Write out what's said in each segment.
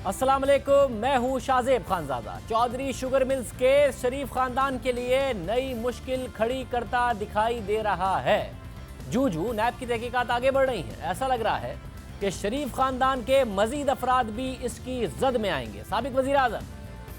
अस्सलाम वालेकुम, मैं हूं शाहजेब खानजादा। चौधरी शुगर मिल्स के शरीफ खानदान के लिए नई मुश्किल खड़ी करता दिखाई दे रहा है। जूं नैब की तहकीकात आगे बढ़ रही हैं, ऐसा लग रहा है कि शरीफ खानदान के मजीद अफराद भी इसकी जद में आएंगे। साबिक वजीर आजम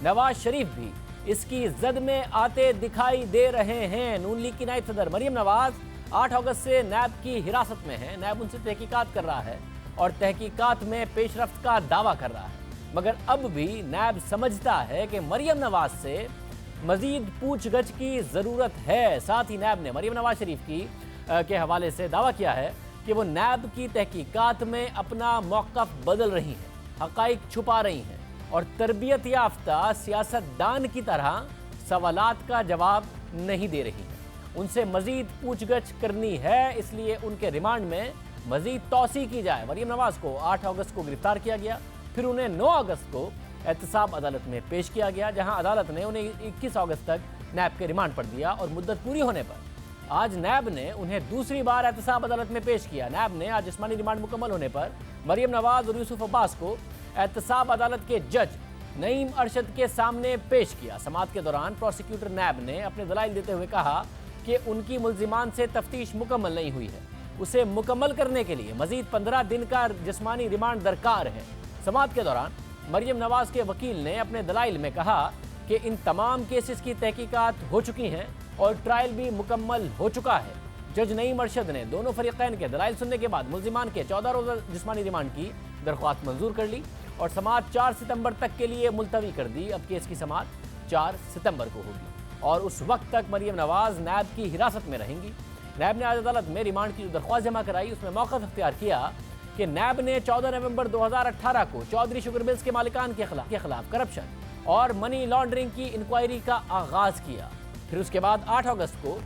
नवाज शरीफ भी इसकी जद में आते दिखाई दे रहे हैं। नून लीग की नायब सदर मरियम नवाज 8 अगस्त से नैब की हिरासत में है। नैब उनसे तहकीकात कर रहा है और तहकीकात में पेशरफ्त का दावा कर रहा है, मगर अब भी नैब समझता है कि मरियम नवाज से मजीद पूछगछ की ज़रूरत है। साथ ही नैब ने मरियम नवाज शरीफ के हवाले से दावा किया है कि वो नैब की तहकीकात में अपना मौक़िफ़ बदल रही हैं, हक़ाइक़ छुपा रही हैं और तरबियत याफ्ता सियासतदान की तरह सवालात का जवाब नहीं दे रही हैं। उनसे मजीद पूछगछ करनी है, इसलिए उनके रिमांड में मजीद तौसी की जाए। मरियम नवाज को 8 अगस्त को गिरफ्तार किया गया, फिर उन्हें 9 अगस्त को एहतसाब अदालत में पेश किया गया, जहां अदालत ने उन्हें 21 अगस्त तक नैब के रिमांड पर दिया और मुद्दत पूरी होने पर आज नैब ने उन्हें दूसरी बार एहतसाब अदालत में पेश किया। नैब ने आज जिस्मानी रिमांड मुकम्मल होने पर मरियम नवाज और यूसुफ अब्बास को एहतसाब अदालत के जज नईम अरशद के सामने पेश किया। समाअत के दौरान प्रोसिक्यूटर नैब ने अपने दलाइल देते हुए कहा कि उनकी मुल्जिमान से तफ्तीश मुकम्मल नहीं हुई है, उसे मुकम्मल करने के लिए मजीद 15 दिन का जिस्मानी रिमांड दरकार है। समाअत के दौरान मरियम नवाज के वकील ने अपने दलाइल में कहा कि इन तमाम केसेस की तहकीकात हो चुकी हैं और ट्रायल भी मुकम्मल हो चुका है। जज नईम अरशद ने दोनों फरीकैन के दलाइल सुनने के बाद मुल्जिमान के 14 रोज़ा जिस्मानी रिमांड की दरख्वास्त मंजूर कर ली और समाअत 4 सितंबर तक के लिए मुलतवी कर दी। अब केस की समाअत 4 सितंबर को होगी और उस वक्त तक मरियम नवाज नैब की हिरासत में रहेंगी। नैब ने आज अदालत में रिमांड की जो दरख्वास्त जमा कराई, उसमें मौक़िफ़ इख्तियार किया कि नैब ने 14 नवंबर 2018 को चौधरी शुगर मिल्स के मालिकान के खिलाफ करप्शन और मनी लॉन्ड्रिंग की इंक्वायरी का आगाज किया। फिर उसके बाद 8 अगस्त को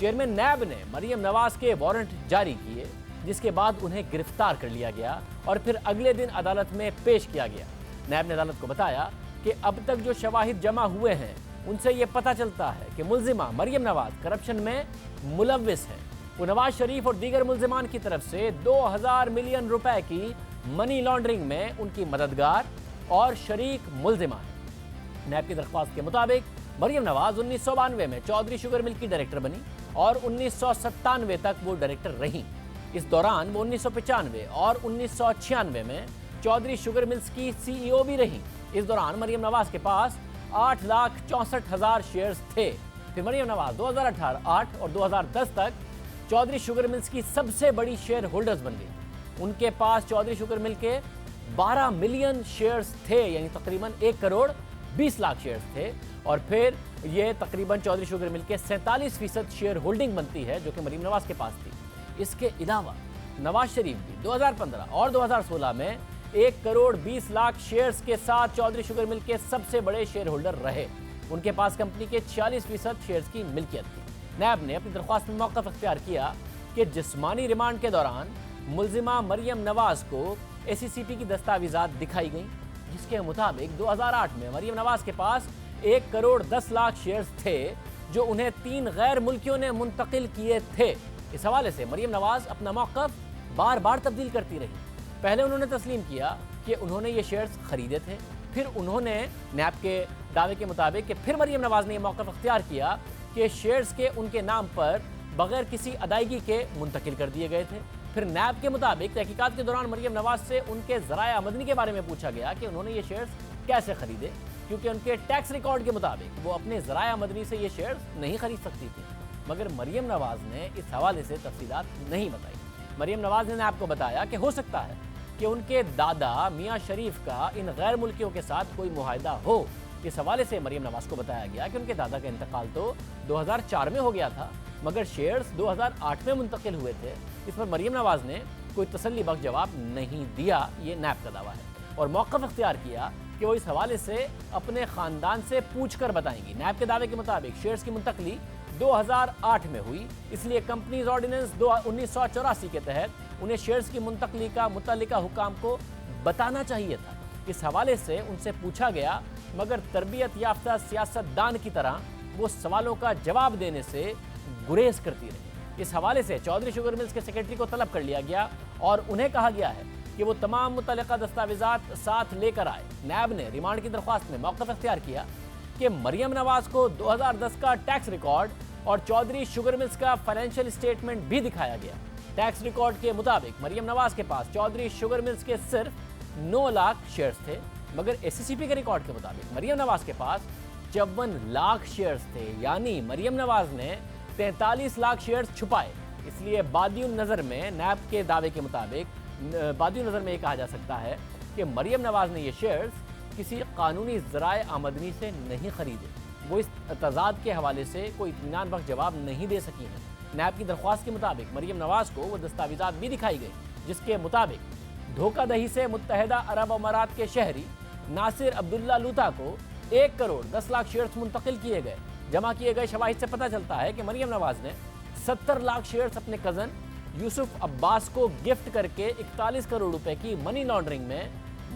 चेयरमैन नैब ने मरियम नवाज के वारंट जारी किए, जिसके बाद उन्हें गिरफ्तार कर लिया गया और फिर अगले दिन अदालत में पेश किया गया। नैब ने अदालत को बताया कि अब तक जो शवाहिद जमा हुए हैं उनसे ये पता चलता है कि मुल्जिमा मरियम नवाज करप्शन में मुलव्विस है। वो नवाज शरीफ और दीगर मुल्जिमान की तरफ से 2000 मिलियन रुपए की मनी लॉन्ड्रिंग में उनकी मददगार और शरीक मुल्जिमा है। नैब की दरख्वास्त के मुताबिक मरियम नवाज 1992 में चौधरी शुगर मिल की डायरेक्टर बनी और 1997 तक वो डायरेक्टर रहीं। इस दौरान वो 1995 और 1996 में चौधरी शुगर मिल्स की CEO भी रहीं। इस दौरान मरियम नवाज के पास 8,64,000 शेयर्स थे। फिर मरियम नवाज 2008 और 2010 तक चौधरी शुगर मिल्स की सबसे बड़ी शेयर होल्डर्स बन गई। उनके पास चौधरी शुगर मिल के 12 मिलियन शेयर्स थे, यानी तकरीबन 1 करोड़ 20 लाख शेयर्स थे। और फिर ये तकरीबन चौधरी शुगर मिल के 47% शेयर होल्डिंग बनती है, जो कि मरियम नवाज के पास थी। इसके अलावा नवाज शरीफ भी 2015 और 2016 में 1 करोड़ 20 लाख शेयर्स के साथ चौधरी शुगर मिल के सबसे बड़े शेयर होल्डर रहे। उनके पास कंपनी के 46% शेयर्स की मिल्कियत थी। नैब ने अपनी दरख्वास्त में मौक़िफ़ इख्तियार किया कि जिस्मानी रिमांड के दौरान मुल्जिमा मरियम नवाज को ACCP की दस्तावेज़ात दिखाई गईं, जिसके मुताबिक 2008 में मरियम नवाज के पास 1 करोड़ 10 लाख शेयर्स थे, जो उन्हें 3 गैर मुल्कियों ने मुंतकिल किए थे। इस हवाले से मरियम नवाज अपना मौक़िफ़ बार बार तब्दील करती रही। पहले उन्होंने तस्लीम किया कि उन्होंने ये शेयर्स खरीदे थे, फिर उन्होंने नैब के दावे के मुताबिक कि फिर मरियम नवाज ने यह मौक़िफ़ इख्तियार किया कि शेयर्स के उनके नाम पर बगैर किसी अदायगी के मुंतकिल कर दिए गए थे। फिर नैब के मुताबिक तहकीकात के दौरान मरियम नवाज से उनके ज़राए आमदनी के बारे में पूछा गया कि उन्होंने ये शेयर्स कैसे खरीदे, क्योंकि उनके टैक्स रिकॉर्ड के मुताबिक वो अपने ज़राए आमदनी से ये शेयर्स नहीं खरीद सकती थी। मगर मरियम नवाज ने इस हवाले से तफसीलात नहीं बताई। मरियम नवाज ने नैब को बताया कि हो सकता है कि उनके दादा मियाँ शरीफ का इन गैर मुल्कियों के साथ कोई मुआहिदा हो। इस हवाले से मरियम नवाज को बताया गया कि उनके दादा का इंतकाल तो 2004 में हो गया था, मगर शेयर्स 2008 में मुंतकिल हुए थे। इस पर मरियम नवाज ने कोई तसल्ली बख्श जवाब नहीं दिया। ये नैब का दावा है और मौक़िफ़ इख्तियार किया कि वो इस हवाले से अपने ख़ानदान से पूछ कर बताएंगी। नैब के दावे के मुताबिक शेयर्स की मुंतकली 2008 में हुई, इसलिए कंपनीज ऑर्डिनेंस 1984 के तहत उन्हें शेयर्स की मुंतकली का मुतल्लिका हुकाम को बताना चाहिए था। इस हवाले से उनसे पूछा गया, मगर तरबियत याफ्ता सियासतदान की तरह वो सवालों का जवाब देने से गुरेज करती रही। इस हवाले से चौधरी शुगर मिल्स के सेक्रेटरी को तलब कर लिया गया और उन्हें कहा गया है कि वो तमाम मुतल्लिका दस्तावेजात साथ लेकर आए। नैब ने रिमांड की दरख्वास्त में मौक़िफ़ इख्तियार किया कि मरियम नवाज को 2010 का टैक्स रिकॉर्ड और चौधरी शुगर मिल्स का फाइनेंशियल स्टेटमेंट भी दिखाया गया। टैक्स रिकॉर्ड के मुताबिक मरियम नवाज के पास चौधरी शुगर मिल्स के सिर्फ 9 लाख शेयर्स थे, मगर एससीसीपी के रिकॉर्ड के मुताबिक मरियम नवाज के पास 54 लाख शेयर्स थे। यानी मरियम नवाज ने 43 लाख शेयर्स छुपाए। इसलिए बादियुन नज़र में नैब के दावे के मुताबिक बादियुन नज़र में ये कहा जा सकता है कि मरियम नवाज ने ये शेयर्स किसी कानूनी ज़राए आमदनी से नहीं खरीदे। वो इस तजाद के हवाले से कोई इत्मीनान बख्श जवाब नहीं दे सकी हैं। नैब की दरख्वास्त के मुताबिक मरियम नवाज को वो दस्तावेजात भी दिखाई गई जिसके मुताबिक धोखाधड़ी से मुत्तहदा अरब अमारात के शहरी नासिर अब्दुल्ला लूता को 1 करोड़ 10 लाख शेयर्स मुंतकिल किए गए। जमा किए गए शवाहिद से पता चलता है कि मरियम नवाज ने 70 लाख शेयर्स अपने कज़न यूसुफ अब्बास को गिफ्ट करके 41 करोड़ रुपए की मनी लॉन्ड्रिंग में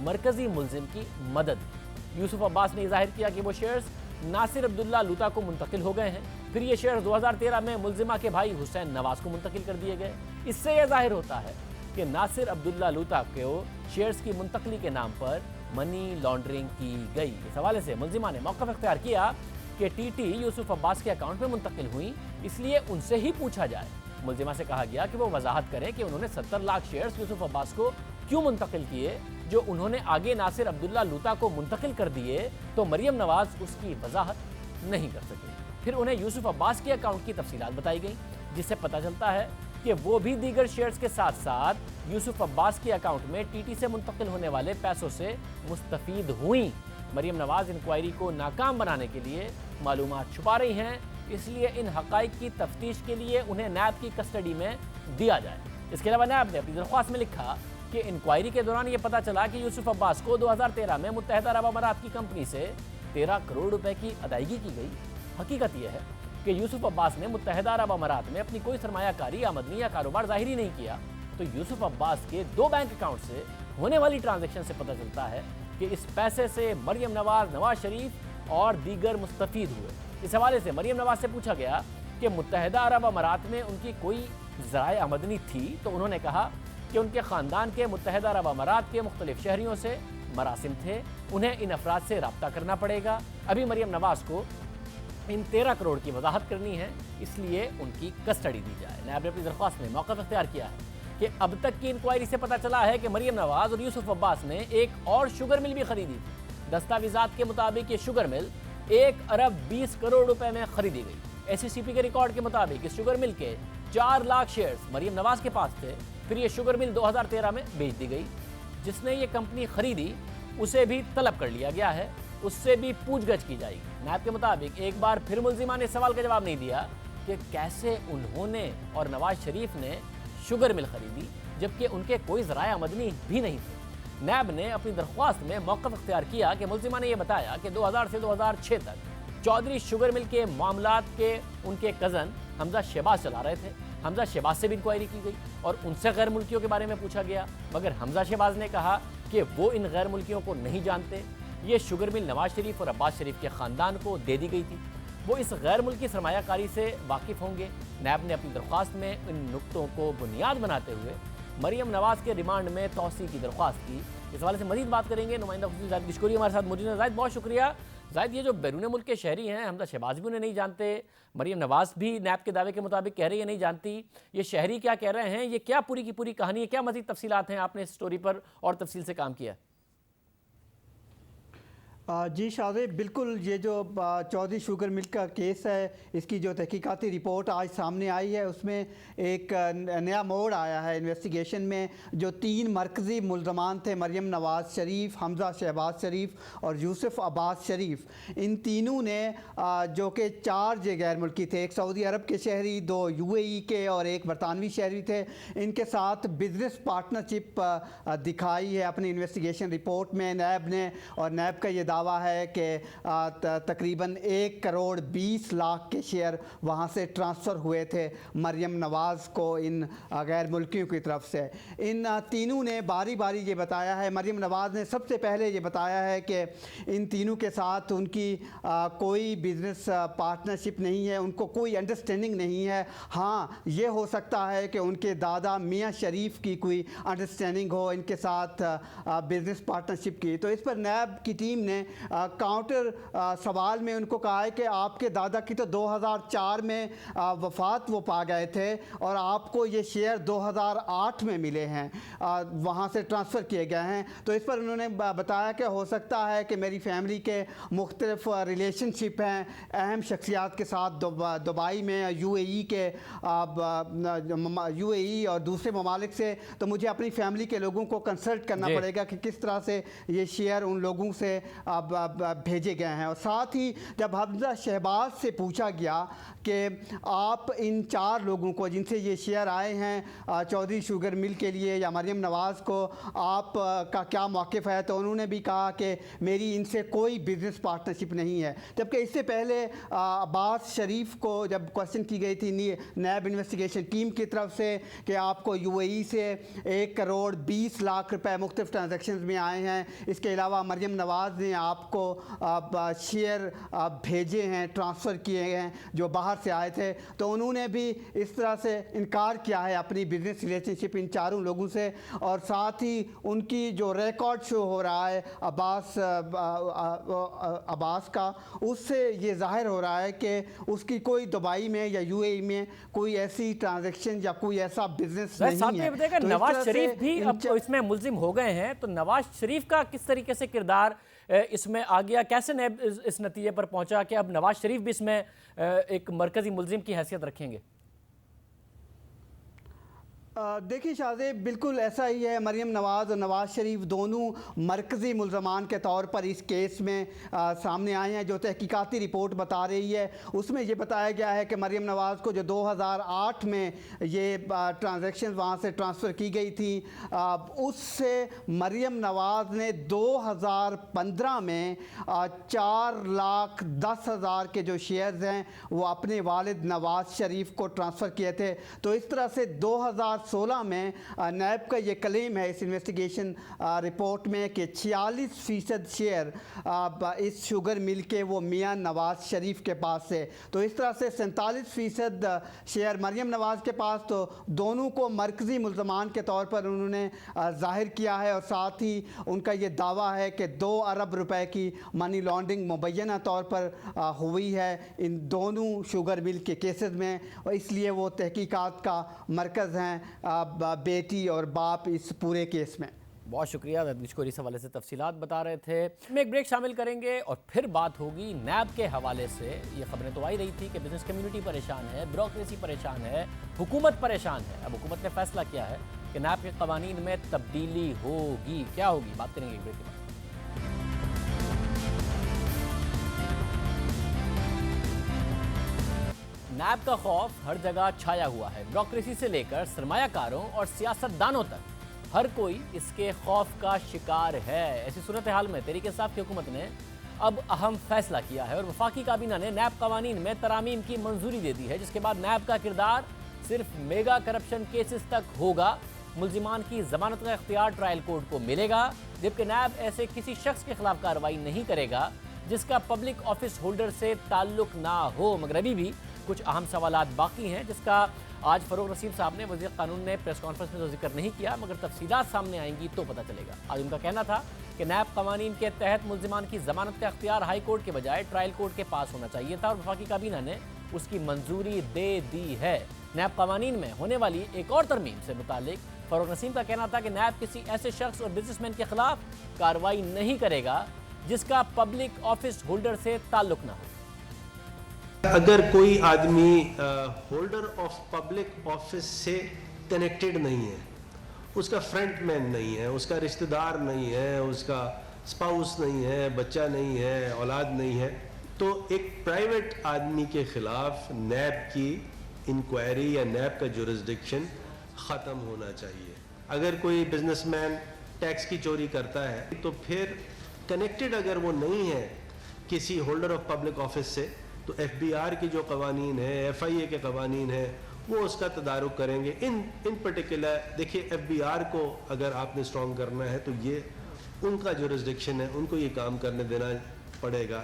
मरकजी मुलजिम की मदद की। यूसुफ अब्बास ने जाहिर किया कि वो शेयर्स नासिर अब्दुल्ला लूता को मुंतकिल हो गए हैं। फिर ये शेयर्स 2013 में मुलजिमा के भाई हुसैन नवाज को मुंतकिल कर दिए गए। इससे यह जाहिर होता है कि नासिर अब्दुल्ला लूता को शेयर्स की मुंतकली के नाम पर मनी लॉन्ड्रिंग की गई। इस हवाले से मुलजिमा ने मौक़िफ़ इख्तियार किया कि टीटी यूसुफ अब्बास के अकाउंट में मुंतकिल हुई, इसलिए उनसे ही पूछा जाए। मुलजिमा से कहा गया कि वो वजाहत करें कि उन्होंने 70 लाख शेयर्स यूसुफ अब्बास को क्यों मुंतकिल किए, जो उन्होंने आगे नासिर अब्दुल्ला लूता को मुंतकिल कर दिए। तो मरियम नवाज उसकी वजाहत नहीं कर सके। फिर उन्हें यूसुफ अब्बास के अकाउंट की तफसीलात बताई गई, जिससे पता चलता है कि वो भी दीगर शेयर्स के साथ साथ यूसुफ अब्बास के अकाउंट में टीटी से मुंतकिल होने वाले पैसों से मुस्तफीद हुई। मरियम नवाज इंक्वायरी को नाकाम बनाने के लिए मालूमात छुपा रही हैं, इसलिए इन हक़ाइक़ की तफ्तीश के लिए उन्हें नैब की कस्टडी में दिया जाए। इसके अलावा नैब ने अपनी दरख्वास्त में लिखा कि इंक्वायरी के दौरान ये पता चला कि यूसुफ अब्बास को 2013 में मुत्तहदा अरब अमारात की कंपनी से 13 करोड़ रुपए की अदायगी की गई। हकीकत यह है कि यूसुफ अब्बास ने मुत्तहदा अरब अमारात में अपनी कोई सरमायाकारी, आमदनी या कारोबार जाहिर ही नहीं किया। तो यूसुफ अब्बास के 2 बैंक अकाउंट से होने वाली ट्रांजैक्शन से पता चलता है कि इस पैसे से मरियम नवाज, नवाज शरीफ और दीगर मुस्तफीद हुए। इस हवाले से मरियम नवाज से पूछा गया कि मुत्तहदा अरब अमारात में उनकी कोई ज़राए आमदनी थी, तो उन्होंने कहा कि उनके ख़ानदान के मुत्तहदा अरब अमारात के मुख्तलिफ शहरियों से मरासिम थे, उन्हें इन अफराद से रब्ता करना पड़ेगा। अभी मरियम नवाज को इन 13 करोड़ की वजाहत करनी है, इसलिए उनकी कस्टडी दी जाए। नैब ने अपनी दरख्वास्त में मौक़िफ़ इख्तियार किया है कि अब तक की इंक्वायरी से पता चला है कि मरियम नवाज और यूसुफ अब्बास ने एक और शुगर मिल भी खरीदी थी। दस्तावेजात के मुताबिक ये शुगर मिल 1 अरब 20 करोड़ रुपए में खरीदी गई। एससीसीपी के रिकॉर्ड के मुताबिक इस शुगर मिल के 4 लाख शेयर्स मरियम नवाज के पास थे। फिर ये शुगर मिल 2013 में बेच दी गई। जिसने ये कंपनी खरीदी उसे भी तलब कर लिया गया है, उससे भी पूछगछ की जाएगी। नैब के मुताबिक एक बार फिर मुलजिमा ने सवाल का जवाब नहीं दिया कि कैसे उन्होंने और नवाज शरीफ ने शुगर मिल खरीदी, जबकि उनके कोई ज़राए आमदनी भी नहीं थे। नैब ने अपनी दरख्वास्त में मौक़िफ़ इख्तियार किया कि मुलजिमा ने यह बताया कि 2000 से 2006 तक चौधरी शुगर मिल के मामलात के उनके कज़न हमजा शहबाज चला रहे थे। हमजा शहबाज से भी इंक्वायरी की गई और उनसे गैर मुल्कियों के बारे में पूछा गया, मगर हमजा शहबाज ने कहा कि वो इन गैर मुल्कियों को नहीं जानते। ये शुगर मिल नवाज शरीफ और अब्बास शरीफ के ख़ानदान को दे दी गई थी, वो इस गैर मुल्की सरमायाकारी से वाकिफ़ होंगे। नैब ने अपनी दरख्वास्त में इन नुक्तों को बुनियाद बनाते हुए मरियम नवाज के रिमांड में तौसी की दरख्वास्त की। इस हवाले से मज़ीद बात करेंगे नुमाइंदा खुसूसी ज़ाहिद किशकोरी हमारे साथ मौजूद हैं। ज़ाहिद, बहुत शुक्रिया। ज़ाहिद, ये जो बैरून मुल्क के शहरी हैं, हमजा शहबाज भी उन्हें नहीं जानते, मरियम नवाज भी नैब के दावे के मुताबिक कह रही है नहीं जानती, ये शहरी क्या कह रहे हैं, ये क्या पूरी की पूरी कहानी है, क्या मज़ीद तफसीलात हैं? आपने इस स्टोरी पर और तफसील से काम किया? जी शाज़ेब, बिल्कुल ये जो चौधरी शुगर मिल का केस है, इसकी जो तहकीकाती रिपोर्ट आज सामने आई है उसमें एक नया मोड़ आया है इन्वेस्टिगेशन में। जो 3 मरकज़ी मुल्ज़मान थे, मरियम नवाज शरीफ, हमजा शहबाज शरीफ और यूसुफ अब्बास शरीफ, इन तीनों ने जो कि 4 गैर मुल्की थे, एक सऊदी अरब के शहरी, 2 UAE के और एक बरतानवी शहरी थे, इनके साथ बिज़नेस पार्टनरशिप दिखाई है अपनी इन्वेस्टिगेशन रिपोर्ट में नैब ने। और नैब का ये दावा है कि तकरीबन 1 करोड़ 20 लाख के शेयर वहाँ से ट्रांसफ़र हुए थे मरियम नवाज़ को इन गैर मुल्कियों की तरफ से। इन तीनों ने बारी बारी ये बताया है, मरियम नवाज़ ने सबसे पहले ये बताया है कि इन तीनों के साथ उनकी कोई बिज़नेस पार्टनरशिप नहीं है, उनको कोई अंडरस्टैंडिंग नहीं है। हाँ, ये हो सकता है कि उनके दादा मियाँ शरीफ की कोई अंडरस्टैंडिंग हो इनके साथ बिज़नेस पार्टनरशिप की। तो इस पर नैब की टीम ने काउंटर सवाल में उनको कहा है कि आपके दादा की तो 2004 में वफ़ात वो पा गए थे और आपको ये शेयर 2008 में मिले हैं, वहाँ से ट्रांसफ़र किए गए हैं। तो इस पर उन्होंने बताया कि हो सकता है कि मेरी फैमिली के मुख्तलिफ रिलेशनशिप हैं अहम शख्सियात के साथ दुबई में, यूएई के यूएई और दूसरे ममालिक से, तो मुझे अपनी फैमिली के लोगों को कंसल्ट करना पड़ेगा कि किस तरह से ये शेयर उन लोगों से भेजे गए हैं। और साथ ही जब हमजा शहबाज से पूछा गया कि आप इन 4 लोगों को जिनसे ये शेयर आए हैं चौधरी शुगर मिल के लिए या मरियम नवाज़ को, आप का क्या मौक़िफ़ है, तो उन्होंने भी कहा कि मेरी इनसे कोई बिज़नेस पार्टनरशिप नहीं है। जबकि इससे पहले अब्बास शरीफ को जब क्वेश्चन की गई थी नैब इन्वेस्टिगेशन टीम की तरफ से कि आपको यूएई से 1 करोड़ 20 लाख रुपए मुख्तलिफ ट्रांजैक्शन में आए हैं, इसके अलावा मरियम नवाज़ ने आपको शेयर भेजे हैं, ट्रांसफ़र किए हैं जो बाहर से आए थे, तो उन्होंने भी इस तरह से इनकार किया है अपनी बिज़नेस रिलेशनशिप इन 4 लोगों से। और साथ ही उनकी जो रिकॉर्ड शो हो रहा है अब्बास का, उससे ये ज़ाहिर हो रहा है कि उसकी कोई दुबई में या यूएई में कोई ऐसी ट्रांजैक्शन या कोई ऐसा बिजनेस नहीं है। तो नवाज शरीफ भी अब इसमें मुल्जिम हो गए हैं, तो नवाज शरीफ का किस तरीके से किरदार इसमें आ गया, कैसे नैब इस नतीजे पर पहुंचा कि अब नवाज शरीफ भी इसमें एक मरकजी मुल्जिम की हैसियत रखेंगे? देखिए शाहज़ेब, बिल्कुल ऐसा ही है। मरियम नवाज़ और नवाज़ शरीफ दोनों मरकज़ी मुल्ज़मान के तौर पर इस केस में सामने आए हैं। जो तहकीकाती रिपोर्ट बता रही है उसमें ये बताया गया है कि मरियम नवाज़ को जो 2008 में ये ट्रांजैक्शन वहाँ से ट्रांसफ़र की गई थी, उससे मरियम नवाज़ ने 2015 में 4,10,000 के जो शेयर्स हैं वो अपने वालिद नवाज़ शरीफ को ट्रांसफ़र किए थे। तो इस तरह से 2016 में नैब का ये क्लेम है इस इन्वेस्टिगेशन रिपोर्ट में कि 46% शेयर इस शुगर मिल के वो मियाँ नवाज़ शरीफ के पास से। तो इस तरह से 47% शेयर मरियम नवाज़ के पास। तो दोनों को मरकज़ी मुल्ज़मान के तौर पर उन्होंने ज़ाहिर किया है। और साथ ही उनका ये दावा है कि 2 अरब रुपए की मनी लॉन्ड्रिंग मुबैना तौर पर हुई है इन दोनों शुगर मिल के केसेस में, और इसलिए वो तहकीकात का मरकज़ हैं बेटी और बाप इस पूरे केस में। बहुत शुक्रिया दर्दिश को इस हवाले से तफसीलात बता रहे थे। में एक ब्रेक शामिल करेंगे और फिर बात होगी नैब के हवाले से। ये खबरें तो आई रही थी कि बिजनेस कम्युनिटी परेशान है, ब्यूरोक्रेसी परेशान है, हुकूमत परेशान है। अब हुकूमत ने फैसला किया है कि नैब के कवानीन में तब्दीली होगी। क्या होगी, बात करेंगे एक ब्रेक के बाद। नैब का खौफ हर जगह छाया हुआ है। ब्यूरोक्रेसी से लेकर सरमायाकारों और सियासतदानों तक हर कोई इसके खौफ का शिकार है। ऐसी सूरत हाल में तहरीक इंसाफ की हुकूमत ने अब अहम फैसला किया है और वफाकी काबीना ने नैब कवानीन में तरामीम की मंजूरी दे दी है, जिसके बाद नैब का किरदार सिर्फ मेगा करप्शन केसेस तक होगा। मुल्जिमान की जमानत का इख्तियार ट्रायल कोर्ट को मिलेगा, जबकि नैब ऐसे किसी शख्स के खिलाफ कार्रवाई नहीं करेगा जिसका पब्लिक ऑफिस होल्डर से ताल्लुक ना हो। मगर अभी भी कुछ अहम सवालात बाकी हैं, जिसका आज फरोग नसीम साहब ने वज़ीर कानून ने प्रेस कॉन्फ्रेंस में तो जिक्र नहीं किया, मगर तफसीलात सामने आएंगी तो पता चलेगा। आज उनका कहना था कि नैब कवानीन के तहत मुल्जिमान की जमानत का इख्तियार हाई कोर्ट के बजाय ट्रायल कोर्ट के पास होना चाहिए था और वफाकी काबीना ने उसकी मंजूरी दे दी है। नैब कवानीन में होने वाली एक और तरमीम से मुतालिक फरोग नसीम का कहना था कि नैब किसी ऐसे शख्स और बिजनेसमैन के खिलाफ कार्रवाई नहीं करेगा जिसका पब्लिक ऑफिस होल्डर से ताल्लुक ना हो। अगर कोई आदमी होल्डर ऑफ पब्लिक ऑफिस से कनेक्टेड नहीं है, उसका फ्रंट मैन नहीं है, उसका रिश्तेदार नहीं है, उसका स्पाउस नहीं है, बच्चा नहीं है, औलाद नहीं है, तो एक प्राइवेट आदमी के खिलाफ नैब की इंक्वायरी या नैब का जुरिस्डिक्शन ख़त्म होना चाहिए। अगर कोई बिजनेसमैन टैक्स की चोरी करता है तो फिर کنیکٹڈ اگر وہ نہیں ہے کسی ہولڈر آف پبلک آفس سے تو FBR کی جو قوانین ہیں، FIA کے قوانین ہیں، وہ اس کا تدارک کریں گے. ان پرٹیکولر دیکھیے FBR کو اگر آپ نے اسٹرانگ کرنا ہے تو یہ ان کا جورسڈکشن ہے، ان کو یہ کام کرنے دینا پڑے گا.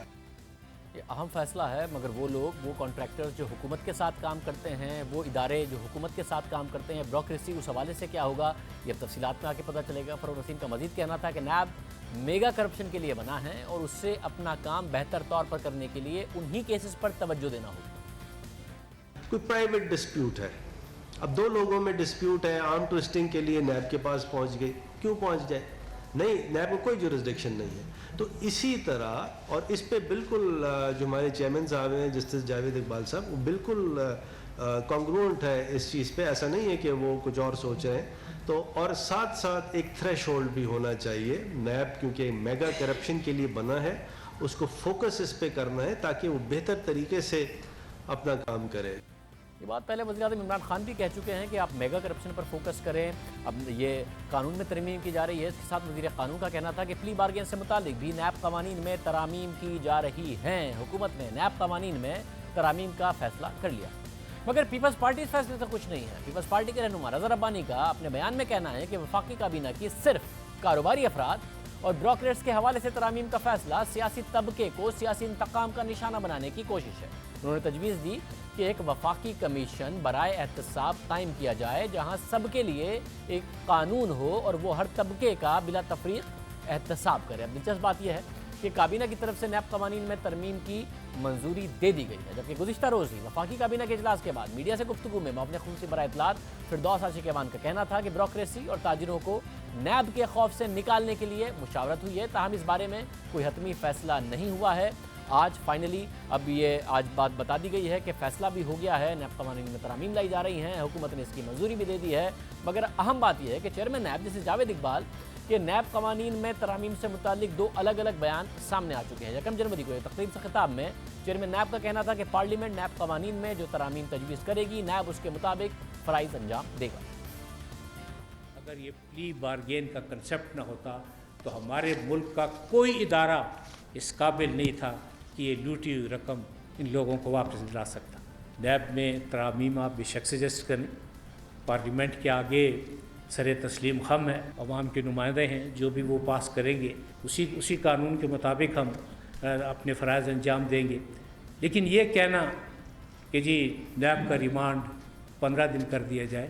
یہ اہم فیصلہ ہے، مگر وہ لوگ، وہ کانٹریکٹرز جو حکومت کے ساتھ کام کرتے ہیں، وہ ادارے جو حکومت کے ساتھ کام کرتے ہیں، بیوروکریسی، اس حوالے سے کیا ہوگا یہ تفصیلات میں آ کے پتہ چلے گا. فروغ نسیم کا مزید کہنا تھا کہ نیب میگا کرپشن کے لیے بنا ہے اور اس سے اپنا کام بہتر طور پر کرنے کے لیے انہی کیسز پر توجہ دینا ہوگا. کوئی پرائیویٹ ڈسپیوٹ ہے، اب دو لوگوں میں ڈسپیوٹ ہے، آرم ٹوئسٹنگ کے لیے نیب کے پاس پہنچ گئی، کیوں پہنچ جائے؟ نہیں، نیب کو کوئی جورسڈکشن نہیں ہے. تو اسی طرح، اور اس پہ بالکل جو ہمارے چیئرمین صاحب ہیں جسٹس جاوید اقبال صاحب، وہ بالکل کانگروئنٹ ہے اس چیز پہ، ایسا نہیں ہے کہ وہ کچھ اور سوچ رہے ہیں. تو اور ساتھ ساتھ ایک تھریش ہولڈ بھی ہونا چاہیے. نیب کیونکہ میگا کرپشن کے لیے بنا ہے، اس کو فوکس اس پہ کرنا ہے تاکہ وہ بہتر طریقے سے اپنا کام کرے. یہ بات پہلے وزیر اعظم عمران خان بھی کہہ چکے ہیں کہ آپ میگا کرپشن پر فوکس کریں. اب یہ قانون میں ترمیم کی جا رہی ہے، اس کے ساتھ وزیر قانون کا کہنا تھا کہ پلی بارگین سے متعلق بھی نیب قوانین میں ترامیم کی جا رہی ہیں. حکومت نے نیب قوانین میں ترامیم کا فیصلہ کر لیا، مگر پیپلز پارٹی اس فیصلے سے کچھ نہیں ہے. پیپلز پارٹی کے رہنما رضا ربانی کا اپنے بیان میں کہنا ہے کہ وفاقی کابینہ کی صرف کاروباری افراد اور بیوروکریٹس کے حوالے سے ترامیم کا فیصلہ سیاسی طبقے کو سیاسی انتقام کا نشانہ بنانے کی کوشش ہے. انہوں نے تجویز دی کہ ایک وفاقی کمیشن برائے احتساب قائم کیا جائے جہاں سب کے لیے ایک قانون ہو اور وہ ہر طبقے کا بلا تفریق احتساب کرے. اب دلچسپ بات یہ ہے کہ کابینہ کی طرف سے نیب قوانین میں ترمیم کی منظوری دے دی گئی ہے، جبکہ گزشتہ روز ہی وفاقی کابینہ کے اجلاس کے بعد میڈیا سے گفتگو میں اپنے خصوصی برائے اطلاعات فردوس عاشق ایوان کا کہنا تھا کہ بیوروکریسی اور تاجروں کو نیب کے خوف سے نکالنے کے لیے مشاورت ہوئی ہے. تاہم اس بارے میں کوئی حتمی فیصلہ نہیں ہوا ہے. آج فائنلی آج بات بتا دی گئی ہے کہ فیصلہ بھی ہو گیا ہے، نیب قوانین میں ترامیم لائی جا رہی ہیں، حکومت نے اس کی منظوری بھی دے دی ہے. مگر اہم بات یہ ہے کہ چیئرمین نیب جیسے جاوید اقبال کہ نیب قوانین میں ترامیم سے متعلق دو الگ الگ بیان سامنے آ چکے ہیں. 1 جنوری کو ایک تقریب سے خطاب میں چیئرمین نیب کا کہنا تھا کہ پارلیمنٹ نیب قوانین میں جو ترامیم تجویز کرے گی، نیب اس کے مطابق فرائض انجام دے گا. اگر یہ پلی بارگین کا کنسیپٹ نہ ہوتا تو ہمارے ملک کا کوئی ادارہ اس قابل نہیں تھا کہ یہ لوٹی ہوئی رقم ان لوگوں کو واپس دلا سکتا. نیب میں ترامیم آپ بے شک سجسٹ کریں، پارلیمنٹ کے آگے سر تسلیم خم ہے، عوام کے نمائندے ہیں، جو بھی وہ پاس کریں گے اسی قانون کے مطابق ہم اپنے فرائض انجام دیں گے. لیکن یہ کہنا کہ جی نیب کا ریمانڈ 15 دن کر دیا جائے،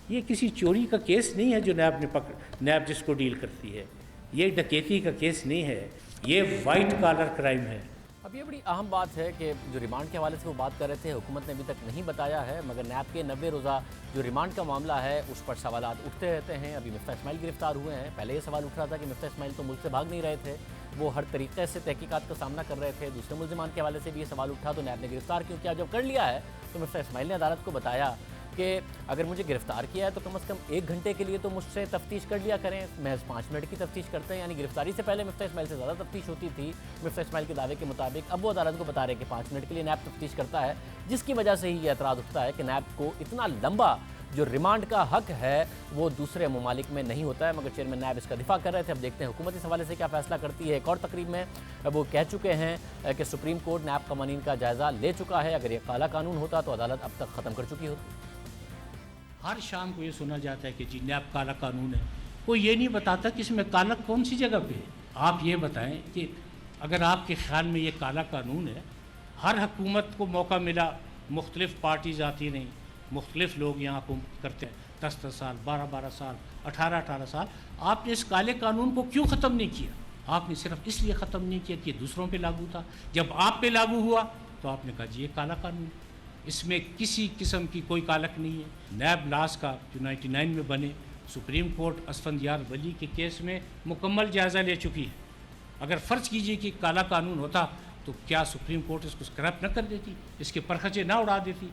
یہ کسی چوری کا کیس نہیں ہے جو نیب جس کو ڈیل کرتی ہے. یہ ڈکیتی کا کیس نہیں ہے، یہ وائٹ کالر کرائم ہے. اب یہ بڑی اہم بات ہے کہ جو ریمانڈ کے حوالے سے وہ بات کر رہے تھے، حکومت نے ابھی تک نہیں بتایا ہے، مگر نیب کے 90 روزہ جو ریمانڈ کا معاملہ ہے اس پر سوالات اٹھتے رہتے ہیں. ابھی مفتاح اسماعیل گرفتار ہوئے ہیں، پہلے یہ سوال اٹھ رہا تھا کہ مفتاح اسماعیل تو ملک سے بھاگ نہیں رہے تھے، وہ ہر طریقے سے تحقیقات کا سامنا کر رہے تھے. دوسرے ملزمان کے حوالے سے بھی یہ سوال اٹھا تو نیب نے گرفتار کیوں کیا؟ جب کر لیا ہے تو مفتاح اسماعیل نے عدالت کو بتایا کہ اگر مجھے گرفتار کیا ہے تو کم از کم 1 گھنٹے کے لیے تو مجھ سے تفتیش کر لیا کریں، محض 5 منٹ کی تفتیش کرتے ہیں. یعنی گرفتاری سے پہلے مفتاح اسماعیل سے زیادہ تفتیش ہوتی تھی مفتاح اسماعیل کے دعوے کے مطابق. اب وہ عدالت کو بتا رہے کہ 5 منٹ کے لیے نیب تفتیش کرتا ہے، جس کی وجہ سے ہی یہ اعتراض اٹھتا ہے کہ نیب کو اتنا لمبا جو ریمانڈ کا حق ہے وہ دوسرے ممالک میں نہیں ہوتا ہے. مگر چیئرمین نیب اس کا دفاع کر رہے تھے. اب دیکھتے ہیں حکومت اس حوالے سے کیا فیصلہ کرتی ہے. ایک اور تقریب میں وہ کہہ چکے ہیں کہ سپریم کورٹ نیب قوانین کا جائزہ لے چکا ہے، اگر یہ کالا قانون ہوتا تو عدالت اب تک ختم کر چکی ہوتی. ہر شام کو یہ سنا جاتا ہے کہ جی نیب کالا قانون ہے، کوئی یہ نہیں بتاتا کہ اس میں کالا کون سی جگہ پہ ہے. آپ یہ بتائیں کہ اگر آپ کے خیال میں یہ کالا قانون ہے، ہر حکومت کو موقع ملا، مختلف پارٹیز آتی نہیں، مختلف لوگ یہاں حکومت کرتے ہیں 10-10 سال، 12-12 سال، 18-18 سال، آپ نے اس کالے قانون کو کیوں ختم نہیں کیا؟ آپ نے صرف اس لیے ختم نہیں کیا کہ دوسروں پہ لاگو تھا. جب آپ پہ لاگو ہوا تو آپ نے کہا جی یہ کالا قانون، اس میں کسی قسم کی کوئی کالک نہیں ہے. نیب لاس کا جو 99 میں بنے، سپریم کورٹ اسفندیار ولی کے کیس میں مکمل جائزہ لے چکی ہے. اگر فرض کیجئے کہ کالا قانون ہوتا تو کیا سپریم کورٹ اس کو اسکریپ نہ کر دیتی، اس کے پرخچے نہ اڑا دیتی؟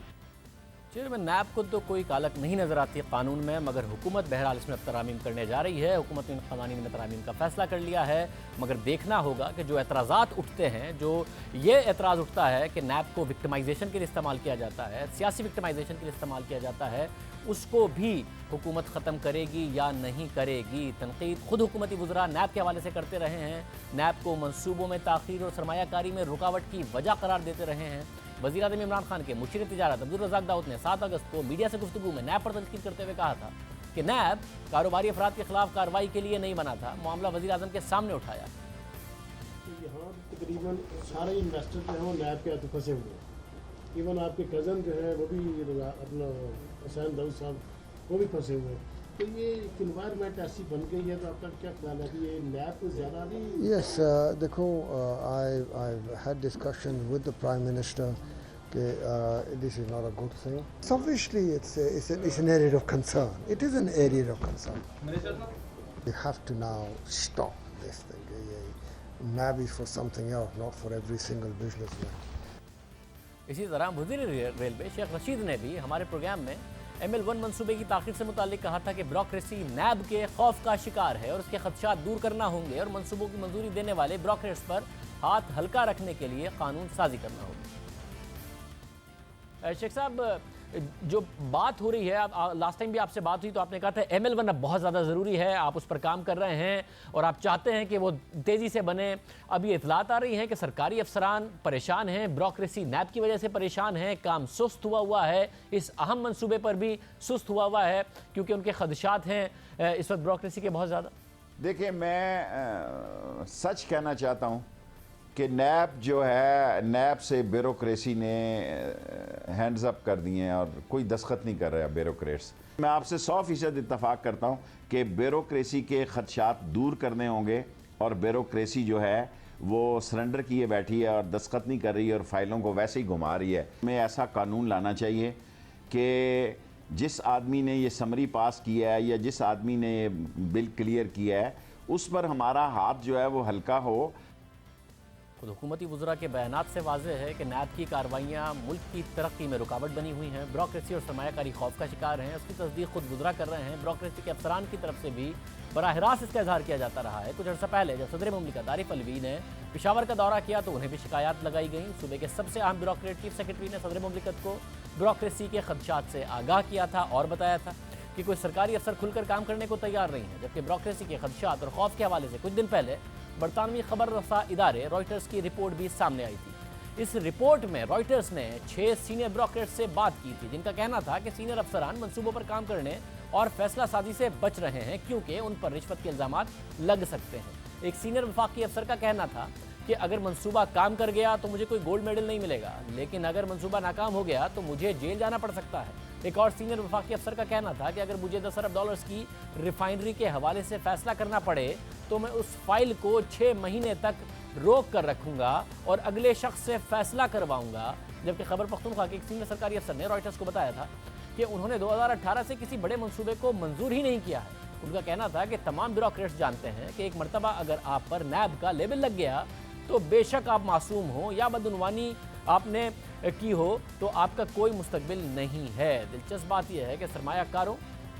चेयरमैन नैब को तो कोई कालक नहीं नजर आती कानून में, मगर हुकूमत बहरहाल इसमें अब तरामीम करने जा रही है। हुकूमत ने इन क़वानीन में तरामीम का फैसला कर लिया है, मगर देखना होगा कि जो एतराज़ात उठते हैं, जो ये एतराज़ उठता है कि नैब को विक्टिमाइजेशन के लिए इस्तेमाल किया जाता है, सियासी विक्टिमाइजेशन के लिए इस्तेमाल किया जाता है, उसको भी हुकूमत ख़त्म करेगी या नहीं करेगी। तनकीद खुद हुकूमती वज़रा नैब के हवाले से करते रहे हैं। नैब को मंसूबों में ताख़ीर और सरमायाकारी में रुकावट की वजह करार देते रहे हैं। वज़ीर आज़म इमरान खान के मुशीर तिजारत अब्दुल रज़ाक दाऊद ने 7 अगस्त को मीडिया से गुफ्तगू में नैब पर तनकीद करते हुए कहा था कि नैब कारोबारी अफराद के खिलाफ कार्रवाई के लिए नहीं बना था, मामला वज़ीर आज़म के सामने उठाया। यहाँ तकरीबन सारे इन्वेस्टर जो हैं वो नैब के हाथ फंसे हुए हैं। इवन आपके कज़न जो है वो भी अपना हुसैन दाऊद साहब वो भी फंसे हुए हैं। तो ये एक इन्वायरमेंट ऐसी बन गई है, तो आपका क्या ख्याल है कि ये नैब को ज़्यादा नहीं? Yes, देखो, I've had discussion with the Prime Minister that this is not a good thing. So obviously it's an area of concern. It is an area of concern. We have to now stop this thing. NAB is for something else, not for every single businessman. इसी तरह वज़ीर railway Sheikh Rashid ने भी हमारे programme में ML1 मंसूबे की ताख़ीर से मुताल्लिक कहा था कि ब्यूरोक्रेसी नैब के खौफ का शिकार है और उसके खदशात दूर करना होंगे और मंसूबों की मंजूरी देने वाले ब्यूरोक्रेट्स पर हाथ हल्का रखने के लिए कानून साजी करना होगी। शेख साहब, जो बात हो रही है, लास्ट टाइम भी आपसे बात हुई तो आपने कहा था ML1 अब बहुत ज़्यादा ज़रूरी है, आप उस पर काम कर रहे हैं और आप चाहते हैं कि वो तेज़ी से बने। अब ये इतलात आ रही हैं कि सरकारी अफसरान परेशान हैं, ब्यूरोक्रेसी नैब की वजह से परेशान है, काम सुस्त हुआ है, इस अहम मंसूबे पर भी सुस्त हुआ है क्योंकि उनके खदशात हैं इस वक्त ब्यूरोक्रेसी के बहुत ज़्यादा। देखिए, मैं सच कहना चाहता हूँ कि नैब जो है, नैब से ब्यूरोक्रेसी ने हैंड्स अप कर दिए हैं और कोई दस्तखत नहीं कर रहा है ब्यूरोक्रेट्स। मैं आपसे 100% इत्तफाक करता हूँ कि ब्यूरोक्रेसी के खदशात दूर करने होंगे और ब्यूरोक्रेसी जो है वो सरेंडर किए बैठी है और दस्तखत नहीं कर रही है और फाइलों को वैसे ही घुमा रही है। हमें ऐसा कानून लाना चाहिए कि जिस आदमी ने ये समरी पास किया है या जिस आदमी ने ये बिल क्लियर किया है उस पर हमारा हाथ जो है वो हल्का हो। खुद हुकूमती वज़रा के बयानात से वाज़ेह है कि नैब की कार्रवाइयाँ मुल्क की तरक्की में रुकावट बनी हुई हैं, ब्यूरोक्रेसी और सरमायाकारी खौफ का शिकार हैं। उसकी तस्दीक खुद वज़रा कर रहे हैं। ब्यूरोक्रेसी के अफसरान की तरफ से भी बराह रास्त इसका इजहार किया जाता रहा है। कुछ अर्सा पहले जब सदर मुमलिकत आरिफ अलवी ने पेशावर का दौरा किया तो उन्हें भी शिकायत लगाई गई। सूबे के सबसे अहम ब्यूरोक्रेट चीफ सेक्रेटरी ने सदर मुमलिकत को ब्यूरोक्रेसी के खदशात से आगाह किया था और बताया था कि कोई सरकारी अफसर खुलकर काम करने को तैयार नहीं है, जबकि ब्यूरोक्रेसी के खदशात और खौफ के हवाले से कुछ दिन पहले बरतानवी खबर रसा इदारे रॉयटर्स की रिपोर्ट भी सामने आई थी। इस रिपोर्ट में रॉयटर्स ने 6 सीनियर ब्यूरोक्रेट्स से बात की थी जिनका कहना था कि सीनियर अफसरान मंसूबों पर काम करने और फैसला साजी से बच रहे हैं क्योंकि उन पर रिश्वत के इल्जामात लग सकते हैं। एक सीनियर वफाकी अफसर का कहना था कि अगर मंसूबा काम कर गया तो मुझे कोई गोल्ड मेडल नहीं मिलेगा, लेकिन अगर मंसूबा नाकाम हो गया तो मुझे जेल जाना पड़ सकता है। एक और सीनियर वफाकी अफसर का कहना था कि अगर मुझे 10 अरब डॉलर्स की रिफाइनरी के हवाले से फैसला करना पड़े तो मैं उस फाइल को 6 महीने तक रोक कर रखूंगा और अगले शख्स से फैसला करवाऊंगा। जबकि खबर पख्तूनख्वा के एक सीनियर सरकारी अफसर ने रॉयटर्स को बताया था कि उन्होंने 2018 से किसी बड़े मंसूबे को मंजूर ही नहीं किया है। उनका कहना था कि तमाम ब्यूरोक्रेट्स जानते हैं कि एक मरतबा अगर आप पर नैब का लेबल लग गया तो बेशक आप मासूम हो या बदउनवानी आपने की हो तो आपका कोई मुस्तकबिल नहीं है। दिलचस्प बात यह है कि सरमायाकारों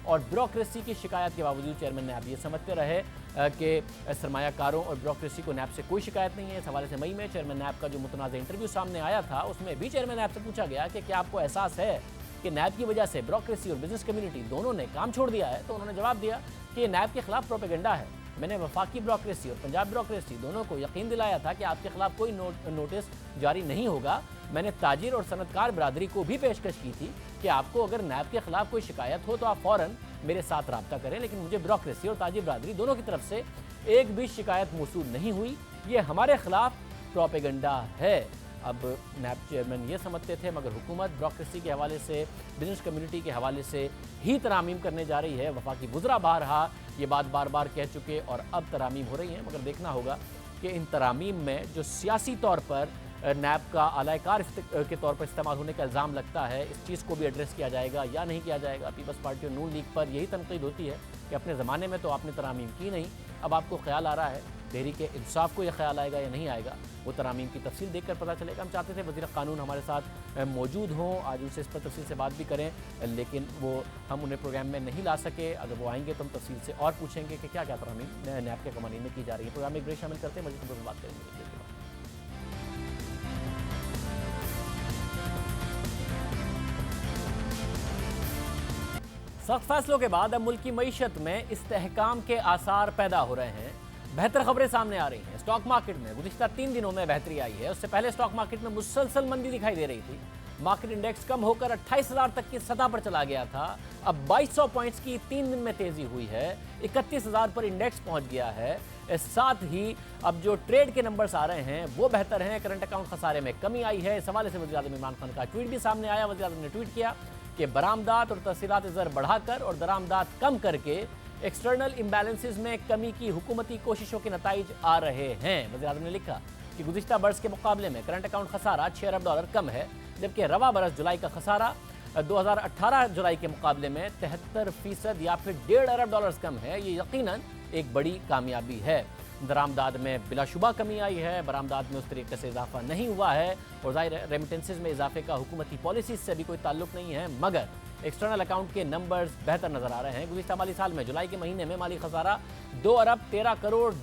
और ब्यूरोक्रेसी की शिकायत के बावजूद चेयरमैन नैब ये समझते रहे कि सरमायाकारों और ब्यूरोक्रेसी को नैब से कोई शिकायत नहीं है। इस हवाले से मई में चेयरमैन नैब का जो मुतनाज़ इंटरव्यू सामने आया था उसमें भी चेयरमैन नैब से पूछा गया कि क्या आपको एहसास है कि नैब की वजह से ब्यूरोक्रेसी और बिजनेस कम्युनिटी दोनों ने काम छोड़ दिया है। तो उन्होंने जवाब दिया कि ये नैब के खिलाफ प्रोपेगेंडा है। मैंने वफाकी ब्यूरोक्रेसी और पंजाब ब्यूरोक्रेसी दोनों को यकीन दिलाया था कि आपके खिलाफ कोई नोटिस जारी नहीं होगा। मैंने ताजिर और सनतकार बरादरी को भी पेशकश की थी कि आपको अगर नैब के खिलाफ कोई शिकायत हो तो आप फ़ौरन मेरे साथ रब्ता करें, लेकिन मुझे ब्यूरोक्रेसी और ताजिर बरादरी दोनों की तरफ से एक भी शिकायत मौसूल नहीं हुई। ये हमारे खिलाफ प्रोपेगेंडा है। अब नैब चेयरमैन ये समझते थे, मगर हुकूमत ब्यूरोक्रेसी के हवाले से, बिजनेस कम्युनिटी के हवाले से ही तरामीम करने जा रही है। वफाकी वज़रा बहरहाल ये बात बार बार कह चुके और अब तरामीम हो रही हैं, मगर देखना होगा कि इन तरामीम में जो सियासी तौर पर नैब का आलाकार के तौर पर इस्तेमाल होने का इल्ज़ाम लगता है, इस चीज़ को भी एड्रेस किया जाएगा या नहीं किया जाएगा। पीपल्स पार्टी और नून लीग पर यही तनकीद होती है कि अपने ज़माने में तो आपने तरामीम की नहीं, अब आपको ख्याल आ रहा है तहरीक इंसाफ को यह ख्याल आएगा या नहीं आएगा, वो तरामीम की तफसील देखकर पता चलेगा। हम चाहते थे वज़ीर क़ानून हमारे साथ मौजूद हों, आज उनसे इस पर तफसील से बात भी करें, लेकिन वो हम उन्हें प्रोग्राम में नहीं ला सके। अगर वो आएंगे तो हम तफसील से और पूछेंगे कि क्या क्या तरामीम नैब के कवानीन में की जा रही है। प्रोग्राम में एक ब्रेक शामिल करते हैं, मज़ीद में बात करेंगे। सख्त फैसलों के बाद अब मुल्क की मईशत में इस्तेहकाम के आसार पैदा हो रहे हैं। बेहतर खबरें सामने आ रही हैं। स्टॉक मार्केट में गुज़िश्ता 3 दिनों में बेहतरी आई है। उससे पहले स्टॉक मार्केट में मुसलसल मंदी दिखाई दे रही थी। मार्केट इंडेक्स कम होकर 28,000 तक की सतह पर चला गया था। अब 2200 पॉइंट्स की 3 दिन में तेजी हुई है। 31,000 पर इंडेक्स पहुंच गया है। साथ ही अब जो ट्रेड के नंबर्स आ रहे हैं वो बेहतर हैं। करंट अकाउंट खसारे में कमी आई है। इस हवाले से वज़ीर-ए-आज़म इमरान खान का ट्वीट भी सामने आया। वज़ीर-ए-आज़म ने ट्वीट किया कि बरामदात और तहसीलात ज़र बढ़ाकर और दरामदात कम करके एक्सटर्नल इम्बैलेंसेस में कमी की हुकूमती कोशिशों के नताइज आ रहे हैं। वज़ीर-ए-आज़म ने लिखा कि गुज़िश्ता बरस के मुकाबले में करंट अकाउंट खसारा $6 अरब कम है, जबकि रवा बरस जुलाई का खसारा 2018 जुलाई के मुकाबले में 73% या फिर $1.5 अरब कम है। ये यकीनन एक बड़ी कामयाबी है। दरामदाद में बिलाशुबा कमी आई है, बरामदाद में उस तरीके से इजाफा नहीं हुआ है और ज़ाहिर रेमिटेंसेस में इजाफे का हुकूमती पॉलिसीज से भी कोई ताल्लुक नहीं है, मगर एक्सटर्नल अकाउंट के नंबर्स बेहतर नजर आ रहे हैं। गुज़िश्ता माली साल में जुलाई के महीने में माली खसारा $2 अरब 13 करोड़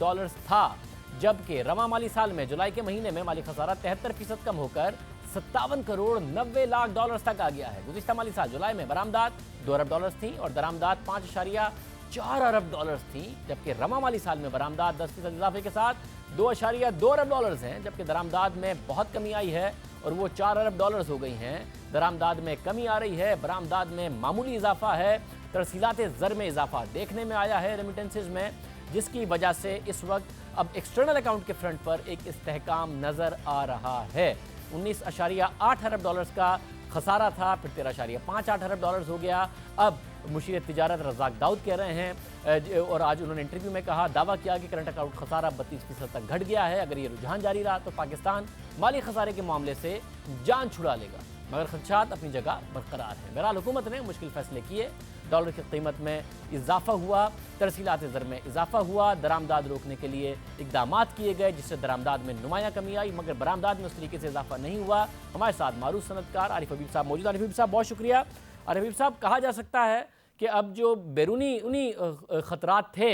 था, जबकि रवा माली साल में जुलाई के महीने में माली खसारा 73% कम होकर $57 करोड़ 90 लाख तक आ गया है। गुज़िश्ता माली साल जुलाई में बरामदात $2 अरब थी और दरामदात $5.4 अरब थी, जबकि रवा माली साल में बरामदात 10% इजाफे के साथ $2.2 अरब हैं, जबकि दरामदाद में बहुत कमी आई है और वो $4 अरब हो गई हैं। दरामदाद में कमी आ रही है, बरामदाद में मामूली इजाफा है। तरसीलात ज़र में इजाफा देखने में आया है रेमिटेंसेज में, जिसकी वजह से इस वक्त अब एक्सटर्नल अकाउंट के फ्रंट पर एक इस्तेहकाम नज़र आ रहा है। $19.8 अरब का खसारा था, फिर $13.58 अरब हो गया। अब मुशीर तिजारत रज़ाक दाऊद कह रहे हैं और आज उन्होंने इंटरव्यू में कहा, दावा किया कि करंट अकाउंट खसारा 32% तक घट गया है। अगर ये रुझान जारी रहा तो पाकिस्तान माली खसारे के मामले से जान छुड़ा लेगा, मगर खदशात अपनी जगह बरकरार हैं। बहरहाल हुकूमत ने मुश्किल फैसले किए, डॉलर की कीमत में इजाफा हुआ, तरसीलात ज़र में इजाफा हुआ, दरामदाद रोकने के लिए इकदामात किए गए, जिससे दरामदाद में नुमाया कमी आई, मगर बरामदाद में उस तरीके से इजाफा नहीं हुआ। हमारे साथ मारूफ सनतकार आरिफ हबीब साहब मौजूद। आरिफ हबीब साहब बहुत शुक्रिया। आरिफ हबीब साहब, कहा जा सकता है कि अब जो बैरूनी उन्हीं ख़तरात थे,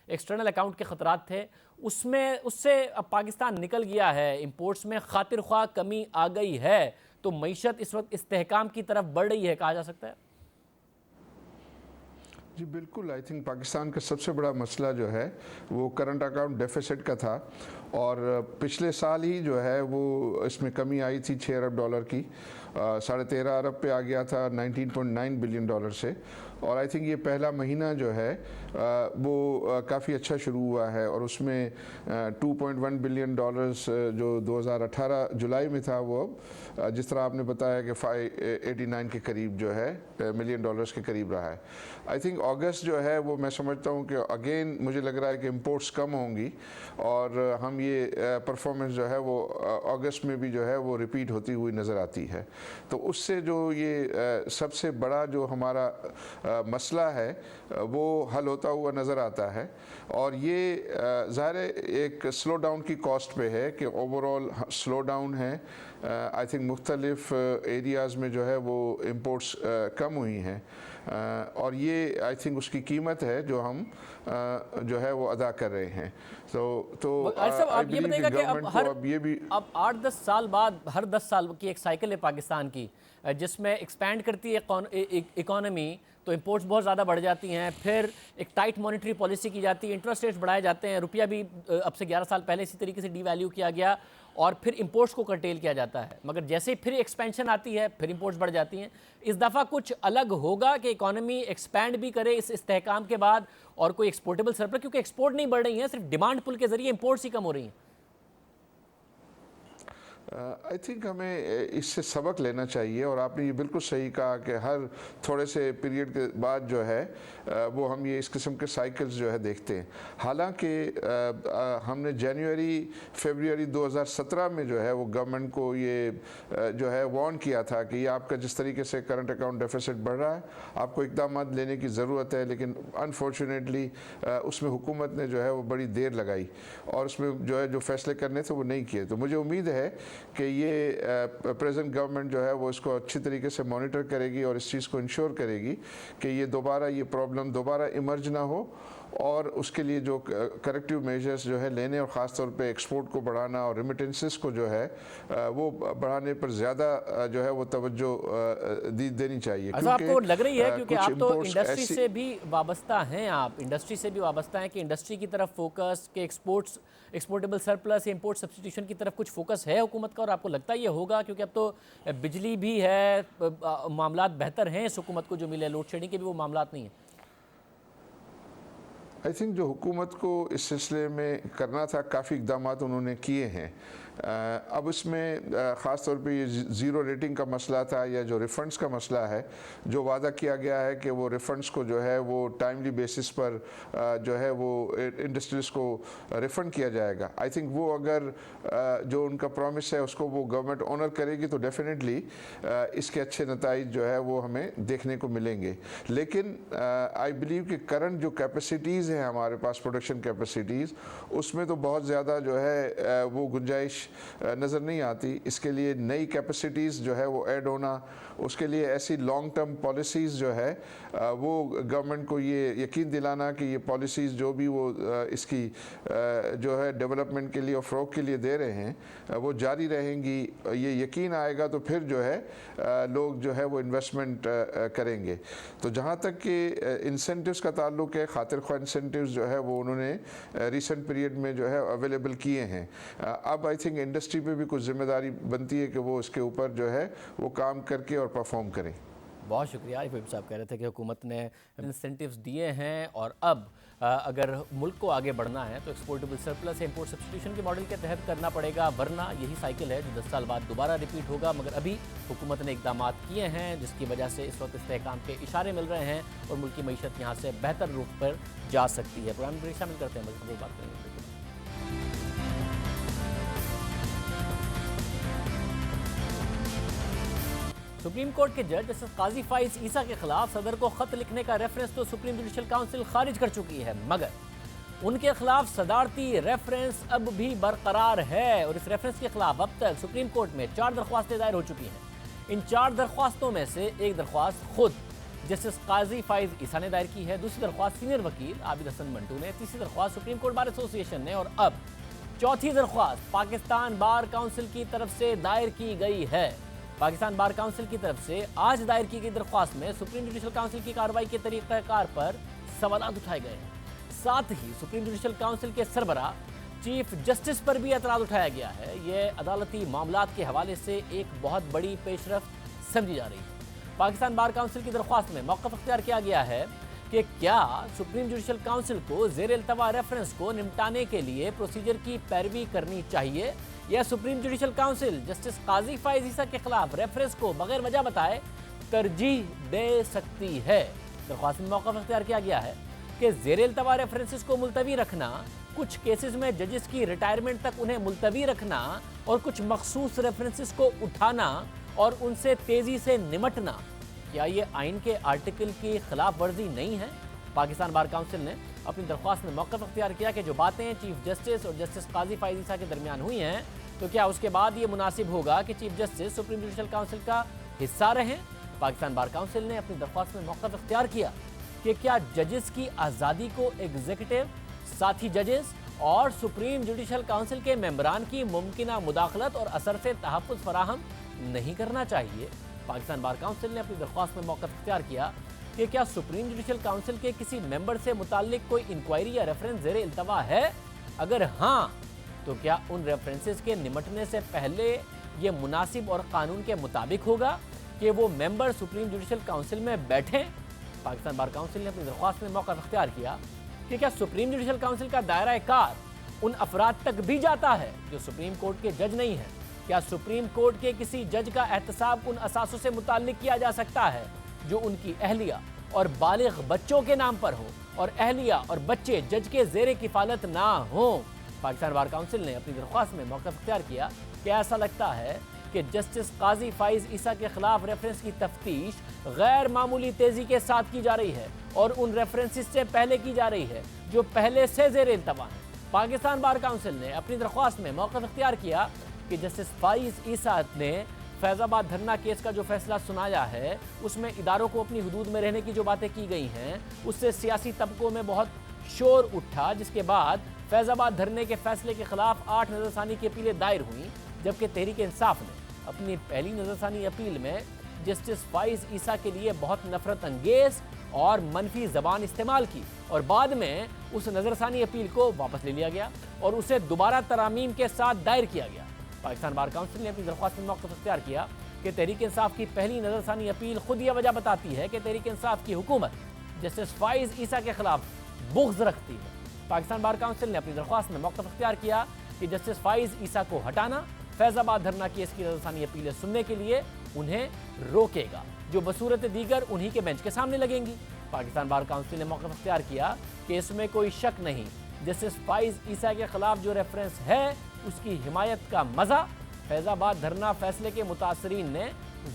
एक्सटर्नल अकाउंट के ख़तरात थे, उससे अब पाकिस्तान निकल गया है, इंपोर्ट्स में खातिर ख्वाह कमी आ गई है, तो मईशत इस वक्त इस्तेहकाम की तरफ बढ़ रही है, कहा जा सकता है। जी बिल्कुल, आई थिंक पाकिस्तान का सबसे बड़ा मसला जो है वो करंट अकाउंट डेफिसिट का था और पिछले साल ही जो है वो इसमें कमी आई थी $6 अरब की, 13.5 अरब पे आ गया था $19.9 बिलियन से। और आई थिंक ये पहला महीना जो है वो काफ़ी अच्छा शुरू हुआ है और उसमें $2.1 बिलियन जो 2018 जुलाई में था, वो जिस तरह आपने बताया कि 589 के करीब जो है मिलियन डॉलर्स के करीब रहा है। आई थिंक अगस्त जो है वो मैं समझता हूँ कि अगेन मुझे लग रहा है कि इंपोर्ट्स कम होंगी और हम ये परफॉर्मेंस जो है वो अगस्त में भी जो है वो रिपीट होती हुई नज़र आती है। तो उससे जो ये सबसे बड़ा जो हमारा मसला है वो हल होता हुआ नज़र आता है और ये ज़ाहिर एक स्लो डाउन की कॉस्ट पे है कि ओवरऑल स्लो डाउन है। आई थिंक मुख्तलिफ एरियाज़ में जो है वो इंपोर्ट्स कम हुई हैं और ये आई थिंक उसकी कीमत है जो हम जो है वो अदा कर रहे हैं। तो आप ये बताइएगा कि अब 8-10 साल बाद हर 10 साल की एक साइकिल है पाकिस्तान की, जिसमें एक्सपैंड करती है इकॉनमी तो इंपोर्ट्स बहुत ज़्यादा बढ़ जाती हैं, फिर एक टाइट मॉनेटरी पॉलिसी की जाती है, इंटरेस्ट रेट्स बढ़ाए जाते हैं, रुपया भी अब से 11 साल पहले इसी तरीके से डीवैल्यू किया गया और फिर इंपोर्ट्स को कर्टेल किया जाता है, मगर जैसे ही फिर एक्सपेंशन आती है फिर इंपोर्ट्स बढ़ जाती हैं। इस दफ़ा कुछ अलग होगा कि इकॉनमी एक्सपैंड भी करे इस इस्तेहकाम के बाद और कोई एक्सपोर्टेबल सरप्लस, क्योंकि एक्सपोर्ट नहीं बढ़ रही है, सिर्फ डिमांड पुल के जरिए इंपोर्ट्स ही कम हो रही हैं। आई थिंक हमें इससे सबक लेना चाहिए, और आपने ये बिल्कुल सही कहा कि हर थोड़े से पीरियड के बाद जो है वो हम ये इस किस्म के साइकिल्स जो है देखते हैं। हालांकि हमने जनवरी फरवरी 2017 में जो है वो गवर्नमेंट को ये जो है वार्न किया था कि ये आपका जिस तरीके से करंट अकाउंट डेफिसिट बढ़ रहा है, आपको इक़दाम लेने की ज़रूरत है, लेकिन अनफॉर्चुनेटली उसमें हुकूमत ने जो है वो बड़ी देर लगाई और उसमें जो है जो फैसले करने थे वो नहीं किए। तो मुझे उम्मीद है कि ये प्रेजेंट गवर्नमेंट जो है वो इसको अच्छी तरीके से मॉनिटर करेगी और इस चीज़ को इंश्योर करेगी कि ये दोबारा ये प्रॉब्लम दोबारा इमर्ज ना हो, और उसके लिए जो करेक्टिव मेजर्स जो है लेने, और ख़ास तौर पे एक्सपोर्ट को बढ़ाना और रेमिटेंसेस को जो है वो बढ़ाने पर ज़्यादा जो है वो तवज्जो देनी चाहिए। ऐसा आपको लग रही है, क्योंकि आप तो इंडस्ट्री से भी वाबस्ता हैं, आप इंडस्ट्री से भी वाबस्ता हैं, कि इंडस्ट्री की तरफ फोकस के एक्सपोर्टेबल सरप्लस या इंपोर्ट सब्स्टिट्यूशन की तरफ कुछ फोकस है हुकूमत का, और आपको लगता है ये होगा? क्योंकि अब तो बिजली भी है, मामलात बेहतर हैं इस हुकूमत को जो मिले, लोड शेडिंग के भी वो मामलात नहीं हैं। आई थिंक जो हुकूमत को इस सिलसिले में करना था, काफ़ी इक़दाम उन्होंने किए हैं। अब इसमें ख़ास तौर पे ये ज़ीरो रेटिंग का मसला था, या जो रिफ़ंड्स का मसला है, जो वादा किया गया है कि वो रिफ़ंड्स को जो है वो टाइमली बेसिस पर जो है वो इंडस्ट्रीज़ को रिफ़ंड किया जाएगा। आई थिंक वो अगर जो उनका प्रॉमिस है उसको वो गवर्नमेंट ऑनर करेगी तो डेफिनेटली इसके अच्छे नताइज जो है वो हमें देखने को मिलेंगे। लेकिन आई बिलीव कि करंट जो कैपेसिटीज़ हैं हमारे पास, प्रोडक्शन कैपेसिटीज़, उसमें तो बहुत ज़्यादा जो है वो गुंजाइश नज़र नहीं आती। इसके लिए नई कैपेसिटीज़ जो है वो ऐड होना, उसके लिए ऐसी लॉन्ग टर्म पॉलिसीज़ जो है वो गवर्नमेंट को ये यकीन दिलाना कि ये पॉलिसीज़ जो भी वो इसकी जो है डेवलपमेंट के लिए और फ़रोग़ के लिए दे रहे हैं वो जारी रहेंगी, ये यकीन आएगा तो फिर जो है लोग जो है वो इन्वेस्टमेंट करेंगे। तो जहाँ तक कि इंसेंटिव्स का ताल्लुक़ है, खातिर ख्वाह इंसेंटिव्स जो है वो उन्होंने रिसेंट पीरियड में जो है अवेलेबल किए हैं। अब आई थिंक इंडस्ट्री पे भी कुछ जिम्मेदारी बनती है कि वो इसके ऊपर जो है वो काम करके और परफॉर्म करें। बहुत शुक्रिया। आरिफ साहब कह रहे थे कि हुकूमत ने इंसेंटिव्स दिए हैं, और अब अगर मुल्क को आगे बढ़ना है तो एक्सपोर्टेबल सरप्लस इंपोर्ट सब्स्टिट्यूशन के मॉडल के तहत करना पड़ेगा, वरना यही साइकिल है जो 10 साल बाद दोबारा रिपीट होगा। मगर अभी हुकूमत ने इक़दाम किए हैं जिसकी वजह से इस वक्त इस्तेहकाम के इशारे मिल रहे हैं और मुल्क की मईशत यहाँ से बेहतर रूप पर जा सकती है। प्रोग्राम में शामिल करते हैं, मज़ीद बात करेंगे। सुप्रीम कोर्ट के जज जस्टिस काजी फाइज ईसा के खिलाफ सदर को खत लिखने का रेफरेंस तो सुप्रीम जुडिशल काउंसिल खारिज कर चुकी है, मगर उनके खिलाफ सदारती रेफरेंस अब भी बरकरार है, और इस रेफरेंस के खिलाफ अब तक सुप्रीम कोर्ट में 4 दरख्वास्तें दायर हो चुकी हैं। इन 4 दरख्वास्तों में से एक दरख्वास्त खुद जस्टिस काजी फाइज ईसा ने दायर की है, दूसरी दरख्वास्त सीनियर वकील आबिद हसन मंटू ने, तीसरी दरख्वास्त सुप्रीम कोर्ट बार एसोसिएशन ने, और अब चौथी दरख्वास्त पाकिस्तान बार काउंसिल की तरफ से दायर की गई है। पाकिस्तान बार काउंसिल की तरफ से आज दायर की गई दरख्वास्त में सुप्रीम जुडिशल काउंसिल की कार्रवाई के तरीक़ाकार पर सवालात उठाए गए हैं। साथ ही सुप्रीम जुडिशल काउंसिल के सरबराह चीफ जस्टिस पर भी एतराज़ उठाया गया है। यह अदालती मामलात के हवाले से एक बहुत बड़ी पेशरफ्त समझी जा रही है। पाकिस्तान बार काउंसिल की दरख्वास्त में मौक़िफ़ अख्तियार किया गया है कि क्या सुप्रीम जुडिशल काउंसिल को ज़ेर इल्तवा रेफरेंस को निपटाने के लिए प्रोसीजर की पैरवी करनी चाहिए, या सुप्रीम जुडिशल काउंसिल जस्टिस काजी फाइज ईसा के खिलाफ रेफरेंस को बगैर वजह बताए तरजीह दे सकती है। दरख्वास्त में मौक़िफ़ अख्तियार किया गया है कि ज़ेर इल्तवा रेफरेंसेस को मुलतवी रखना, कुछ केसेस में जजेस की रिटायरमेंट तक उन्हें मुलतवी रखना, और कुछ मखसूस रेफरेंसेस को उठाना और उनसे तेज़ी से निमटना, क्या ये आइन के आर्टिकल की खिलाफ वर्जी नहीं है? पाकिस्तान बार काउंसिल ने अपनी दरख्वास्त में मौक़िफ़ अख्तियार किया कि जो बातें चीफ जस्टिस और जस्टिस काजी फाइज ईसा के दरमियान हुई हैं, तो क्या उसके बाद ये मुनासिब होगा कि chief justice supreme judicial council का हिस्सा रहें? पाकिस्तान बार काउंसिल ने अपनी दरख्वास्त में मौक़िफ़ अख्तियार किया कि क्या जजेस की आज़ादी को एग्जीक्यूटिव, साथी जजेस और सुप्रीम जुडिशल काउंसिल के मेंबरान की मुमकिना मुदाखलत और असर से तहफ़्फ़ुज़ फराहम नहीं करना चाहिए? पाकिस्तान बार काउंसिल ने अपनी दरख्वास्त में मौक़िफ़ अख्तियार किया कि क्या सुप्रीम जुडिशल काउंसिल के किसी मेंबर से मुताल्लिक कोई इंक्वायरी या रेफरेंस ज़ेर इल्तवा है? अगर हाँ, तो क्या उन रेफरेंसेस के निमटने से पहले ये मुनासिब और कानून के मुताबिक होगा कि वो मेंबर सुप्रीम जुडिशल काउंसिल में बैठें? पाकिस्तान बार काउंसिल ने अपनी दरख्वास्त में मौक़िफ़ अख्तियार किया कि क्या सुप्रीम जुडिशल काउंसिल का दायरा कार उन अफराद तक भी जाता है जो सुप्रीम कोर्ट के जज नहीं हैं, क्या सुप्रीम कोर्ट के किसी जज का एहतसाब उन असासों से मुताल्लिक किया जा सकता है जो उनकी अहलिया और बालिग बच्चों के नाम पर हो और अहलिया और बच्चे जज के ज़ेरे किफालत ना हो? पाकिस्तान बार काउंसिल ने अपनी दरख्वास्त में मौक़िफ़ इख्तियार किया कि ऐसा लगता है कि जस्टिस काजी फाइज ईसा के खिलाफ रेफरेंस की तफ्तीश गैर मामूली तेज़ी के साथ की जा रही है और उन रेफरेंसेस से पहले की जा रही है जो पहले से ज़ेर इंतबा हैं। पाकिस्तान बार काउंसिल ने अपनी दरख्वास्त में मौक़िफ़ इख्तियार किया कि जस्टिस फाइज ईसा ने फैज़ाबाद धरना केस का जो फैसला सुनाया है उसमें इदारों को अपनी हुदूद में रहने की जो बातें की गई हैं उससे सियासी तबकों में बहुत शोर उठा, जिसके बाद फैज़ाबाद धरने के फैसले के खिलाफ 8 नज़रसानी की अपीलें दायर हुई, जबकि तहरीक इंसाफ ने अपनी पहली नज़रसानी अपील में जस्टिस फाइज ईसा के लिए बहुत नफरत अंगेज और मनफी ज़बान इस्तेमाल की और बाद में उस नज़रसानी अपील को वापस ले लिया गया और उसे दोबारा तरामीम के साथ दायर किया गया। पाकिस्तान बार काउंसिल ने अपनी दरख्वास्त में मौक़िफ़ इख्तियार किया कि तहरीक इंसाफ की पहली नज़रसानी अपील खुद यह वजह बताती है कि तहरीक इंसाफ की हुकूमत जस्टिस फाइज ईसा के खिलाफ बुग़्ज़ रखती है। पाकिस्तान बार काउंसिल ने अपनी दरख्वास्त में मौक़िफ़ इख्तियार किया कि जस्टिस फाइज ईसा को हटाना फैज़ाबाद धरना केस की नज़रसानी अपीलें सुनने के लिए उन्हें रोकेगा, जो बसूरत दीगर उन्हीं के बेंच के सामने लगेंगी। पाकिस्तान बार काउंसिल ने मौक़िफ़ इख्तियार किया कि इसमें कोई शक नहीं, जस्टिस फाइज ईसा के खिलाफ जो रेफरेंस है उसकी हिमायत का मज़ा फैज़ाबाद धरना फैसले के मुतासरीन ने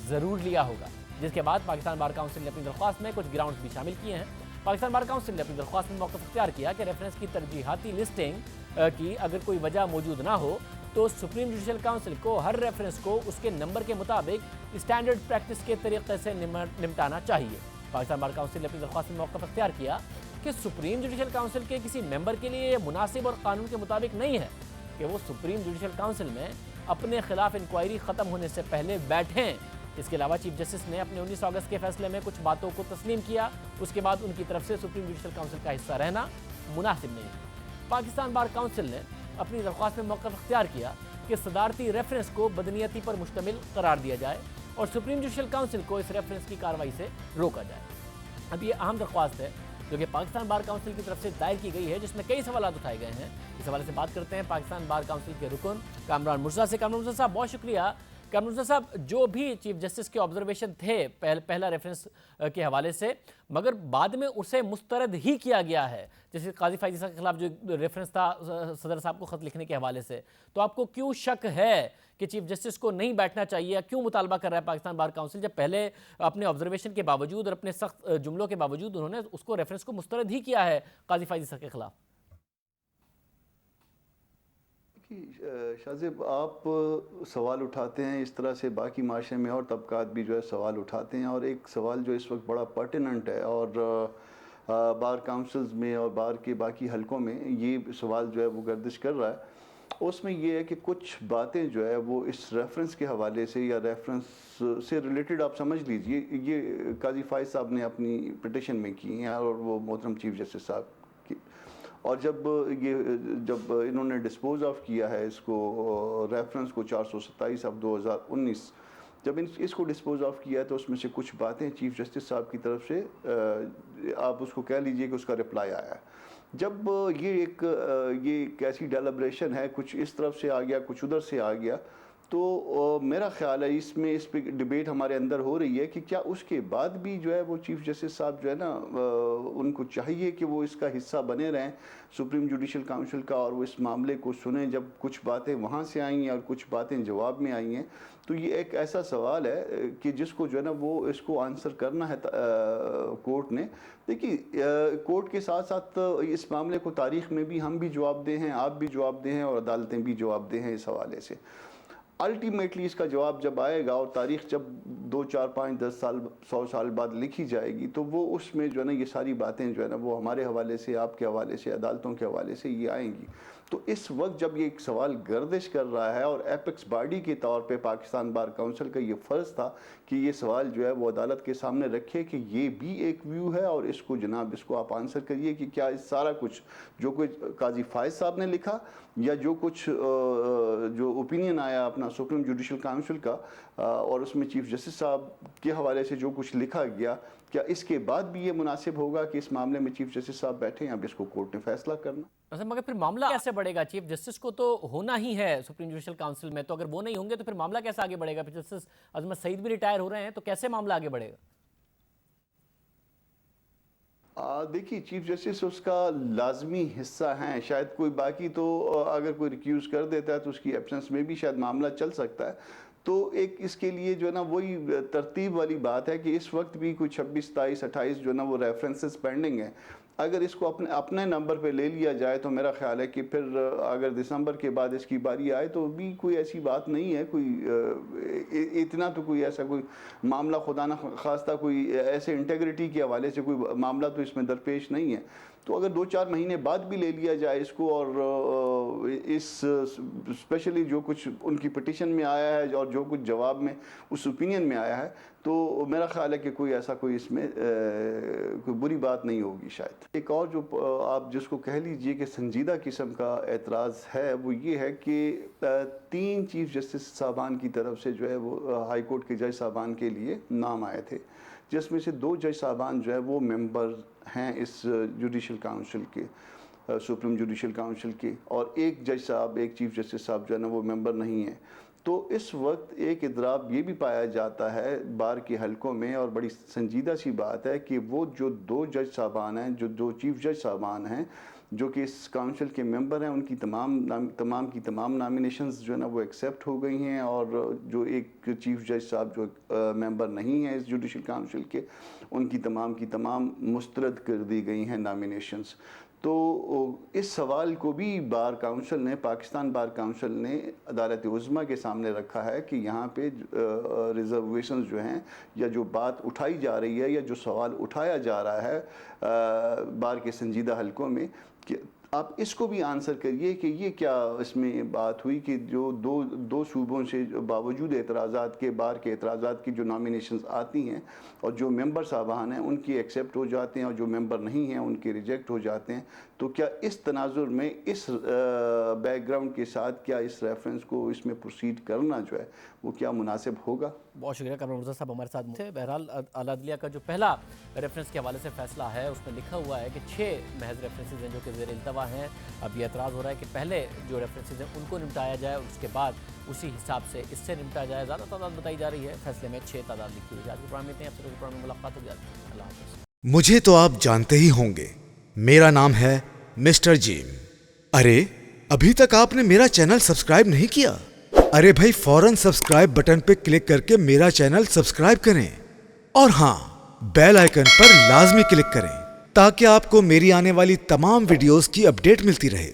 ज़रूर लिया होगा। जिसके बाद पाकिस्तान बार काउंसिल ने अपनी दरख्वास्त में कुछ ग्राउंड्स भी शामिल किए हैं। पाकिस्तान बार काउंसिल ने अपनी दरख्वास्त में मौक़िफ़ इख्तियार किया कि रेफरेंस की तरजीहाती लिस्टिंग की अगर कोई वजह मौजूद ना हो तो सुप्रीम जुडिशल काउंसिल को हर रेफरेंस को उसके नंबर के मुताबिक स्टैंडर्ड प्रैक्टिस के तरीके से निपटाना चाहिए। पाकिस्तान बार काउंसिल ने अपनी दरख्वास्त में मौक़िफ़ इख्तियार किया कि सुप्रीम जुडिशल काउंसिल के किसी मेंबर के लिए यह मुनासिब और कानून के मुताबिक नहीं है कि वो सुप्रीम जुडिशल काउंसिल में अपने खिलाफ इंक्वायरी ख़त्म होने से पहले बैठें। इसके अलावा चीफ जस्टिस ने अपने 19 अगस्त के फैसले में कुछ बातों को तस्लीम किया, उसके बाद उनकी तरफ से सुप्रीम जुडिशल काउंसिल का हिस्सा रहना मुनासिब नहीं है। पाकिस्तान बार काउंसिल ने अपनी दरख्वास्त में मौक़िफ़ इख्तियार किया कि सदारती रेफरेंस को बदनीयती पर मुश्तमिल करार दिया जाए और सुप्रीम जुडिशल काउंसिल को इस रेफरेंस की कार्रवाई से रोका जाए। अब ये अहम दरख्वास्त है जो कि पाकिस्तान बार काउंसिल की तरफ से दायर की गई है, जिसमें कई सवाल उठाए गए हैं। इस हवाले से बात करते हैं पाकिस्तान बार काउंसिल के रुकन कामरान मुर्जा से। कामरान मुर्जा साहब, बहुत शुक्रिया। कामरान मुर्जा साहब, जो भी चीफ जस्टिस के ऑब्जर्वेशन थे पहला रेफरेंस के हवाले से, मगर बाद में उसे मुस्तरद ही किया गया है, जैसे काजी फाइज ईसा के खिलाफ जो रेफरेंस था सदर साहब को ख़त लिखने के हवाले से, तो आपको क्यों शक है कि चीफ जस्टिस को नहीं बैठना चाहिए? क्यों मुतालबा कर रहा है पाकिस्तान बार काउंसिल, जब पहले अपने ऑब्जर्वेशन के बावजूद और अपने सख्त जुमलों के बावजूद उन्होंने उसको रेफरेंस को मुस्तरद ही किया है काजी फाइज ईसा के खिलाफ? शाहज़ेब, आप सवाल उठाते हैं इस तरह से, बाकी माशरे में और तबकात भी जो है सवाल उठाते हैं, और एक सवाल जो इस वक्त बड़ा पर्टिनेंट है और बार काउंसिल्स में और बार के बाकी हलकों में ये सवाल जो है वो गर्दिश कर रहा है, उसमें ये है कि कुछ बातें जो है वो इस रेफरेंस के हवाले से या रेफरेंस से रिलेटेड आप समझ लीजिए, ये काजी फाइज साहब ने अपनी पिटिशन में की हैं और वो मोहतरम चीफ जस्टिस साहब की, और जब इन्होंने डिस्पोज ऑफ किया है इसको रेफरेंस को 427 ऑफ 2019, जब इसको डिस्पोज ऑफ किया है तो उसमें से कुछ बातें चीफ जस्टिस साहब की तरफ से आप उसको कह लीजिए कि उसका रिप्लाई आया है। जब ये एक ऐसी डेलिब्रेशन है, कुछ इस तरफ से आ गया कुछ उधर से आ गया, तो मेरा ख्याल है इसमें इस पे डिबेट हमारे अंदर हो रही है कि क्या उसके बाद भी जो है वो चीफ जस्टिस साहब जो है ना, उनको चाहिए कि वो इसका हिस्सा बने रहें सुप्रीम जुडिशल काउंसिल का, और वो इस मामले को सुने। जब कुछ बातें वहाँ से आई हैं और कुछ बातें जवाब में आई हैं, तो ये एक ऐसा सवाल है कि जिसको जो है ना वो इसको आंसर करना है कोर्ट ने। देखिए, कोर्ट के साथ साथ इस मामले को तारीख़ में भी हम भी जवाब दे हैं, आप भी जवाब दे हैं और अदालतें भी जवाब दे हैं इस हवाले से। अल्टीमेटली इसका जवाब जब आएगा और तारीख़ जब 2, 4, 5, 10 साल 100 साल बाद लिखी जाएगी, तो वो उसमें जो है ना ये सारी बातें जो है ना वो हमारे हवाले से, आपके हवाले से, अदालतों के हवाले से ये आएंगी। तो इस वक्त जब ये एक सवाल गर्दिश कर रहा है और एपेक्स बॉडी के तौर पे पाकिस्तान बार काउंसिल का ये फ़र्ज़ था कि ये सवाल जो है वो अदालत के सामने रखे कि ये भी एक व्यू है और इसको जनाब इसको आप आंसर करिए कि क्या इस सारा कुछ जो कुछ काजी फाइज साहब ने लिखा या जो कुछ जो ओपिनियन आया अपना सुप्रीम जुडिशल काउंसिल का और उसमें चीफ जस्टिस साहब के हवाले से जो कुछ लिखा गया, क्या इसके बाद भी ये मुनासिब होगा कि इस मामले में चीफ जस्टिस साहब बैठे, अब इसको कोर्ट ने फैसला करना। मगर फिर मामला कैसे बढ़ेगा? चीफ जस्टिस को तो होना ही है सुप्रीम जुडिशल काउंसिल में, तो अगर वो नहीं होंगे तो फिर मामला कैसे आगे बढ़ेगा? फिर जस्टिस अजमत सईद भी रिटायर हो रहे हैं, तो कैसे मामला आगे बढ़ेगा? देखिए, चीफ जस्टिस उसका लाजमी हिस्सा हैं, शायद कोई बाकी तो अगर कोई रिक्यूज़ कर देता है तो उसकी एब्सेंस में भी शायद मामला चल सकता है। तो एक इसके लिए जो है ना वही तरतीब वाली बात है कि इस वक्त भी कोई 26, 27, 28 जो है ना वो रेफरेंसेस पेंडिंग है। अगर इसको अपने नंबर पे ले लिया जाए तो मेरा ख्याल है कि फिर अगर दिसंबर के बाद इसकी बारी आए तो भी कोई ऐसी बात नहीं है, कोई इतना तो कोई ऐसा कोई मामला खुदा न खास्ता कोई ऐसे इंटेग्रिटी के हवाले से कोई मामला तो इसमें दरपेश नहीं है। तो अगर 2-4 महीने बाद भी ले लिया जाए इसको, और इस स्पेशली जो कुछ उनकी पिटिशन में आया है और जो कुछ जवाब में उस ओपिनियन में आया है, तो मेरा ख्याल है कि कोई ऐसा कोई इसमें कोई बुरी बात नहीं होगी शायद। एक और जो आप जिसको कह लीजिए कि संजीदा किस्म का एतराज़ है वो ये है कि 3 चीफ जस्टिस साहबान की तरफ से जो है वो हाई कोर्ट के जज साहबान के लिए नाम आए थे, जिसमें से 2 जज साहबान जो है वो मेंबर हैं इस जुडिशल काउंसिल के, सुप्रीम जुडिशल काउंसिल के, और एक जज साहब, एक चीफ जस्टिस साहब जो है ना वो मेंबर नहीं है। तो इस वक्त एक इदराब ये भी पाया जाता है बार के हलकों में, और बड़ी संजीदा सी बात है कि वो जो 2 जज साहबान हैं, जो 2 चीफ जज साहबान हैं जो कि इस काउंसिल के मेंबर हैं, उनकी तमाम नामिनेशंस जो है ना वो एक्सेप्ट हो गई हैं, और जो एक चीफ जज साहब जो मेंबर नहीं हैं इस जुडिशल काउंसिल के, उनकी तमाम मुस्तरद कर दी गई हैं नामिनेशंस। तो इस सवाल को भी बार काउंसिल ने, पाकिस्तान बार काउंसिल ने अदालत उज़्मा के सामने रखा है कि यहाँ पे रिजर्वेशंस जो हैं, या जो बात उठाई जा रही है, या जो सवाल उठाया जा रहा है बार के संजीदा हलकों में, कि आप इसको भी आंसर करिए कि ये क्या इसमें बात हुई कि जो दो सूबों से बावजूद एतराज़ात के, बार के एतराज़ात की जो नॉमिनेशंस आती हैं और जो मेंबर साहबान हैं उनकी एक्सेप्ट हो जाते हैं और जो मेंबर नहीं हैं उनके रिजेक्ट हो जाते हैं। तो क्या इस तनाजुर में, इस बैकग्राउंड के साथ, क्या इस रेफरेंस को इसमें प्रोसीड करना जो है वो क्या मुनासिब होगा? बहुत शुक्रिया कमर मुर्तज़ा साहब हमारे साथ थे। बहरहाल आला अदलिया का जो पहला रेफरेंस के हवाले से फैसला है उसमें लिखा हुआ है कि 6 महज रेफरेंसेज हैं जो कि ज़ेर इल्तवा हैं। अब ये एतराज़ हो रहा है कि पहले जो रेफरेंसेज हैं उनको निपटाया जाए और उसके बाद उसी हिसाब से इससे निपटा जाए। ज़्यादा तादाद बताई जा रही है, फैसले में 6 तादाद लिखी हुई है। आज के प्रोग्राम में इतने, आपसे प्रोग्राम में मुलाकात हो जाती है। अल्लाह हाफ़िज़। मुझे तो आप जानते ही होंगे, मेरा नाम है मिस्टर जीम। अरे अभी तक आपने मेरा चैनल सब्सक्राइब नहीं किया? अरे भाई फौरन सब्सक्राइब बटन पे क्लिक करके मेरा चैनल सब्सक्राइब करें, और हाँ, बेल आइकन पर लाजमी क्लिक करें ताकि आपको मेरी आने वाली तमाम वीडियोस की अपडेट मिलती रहे।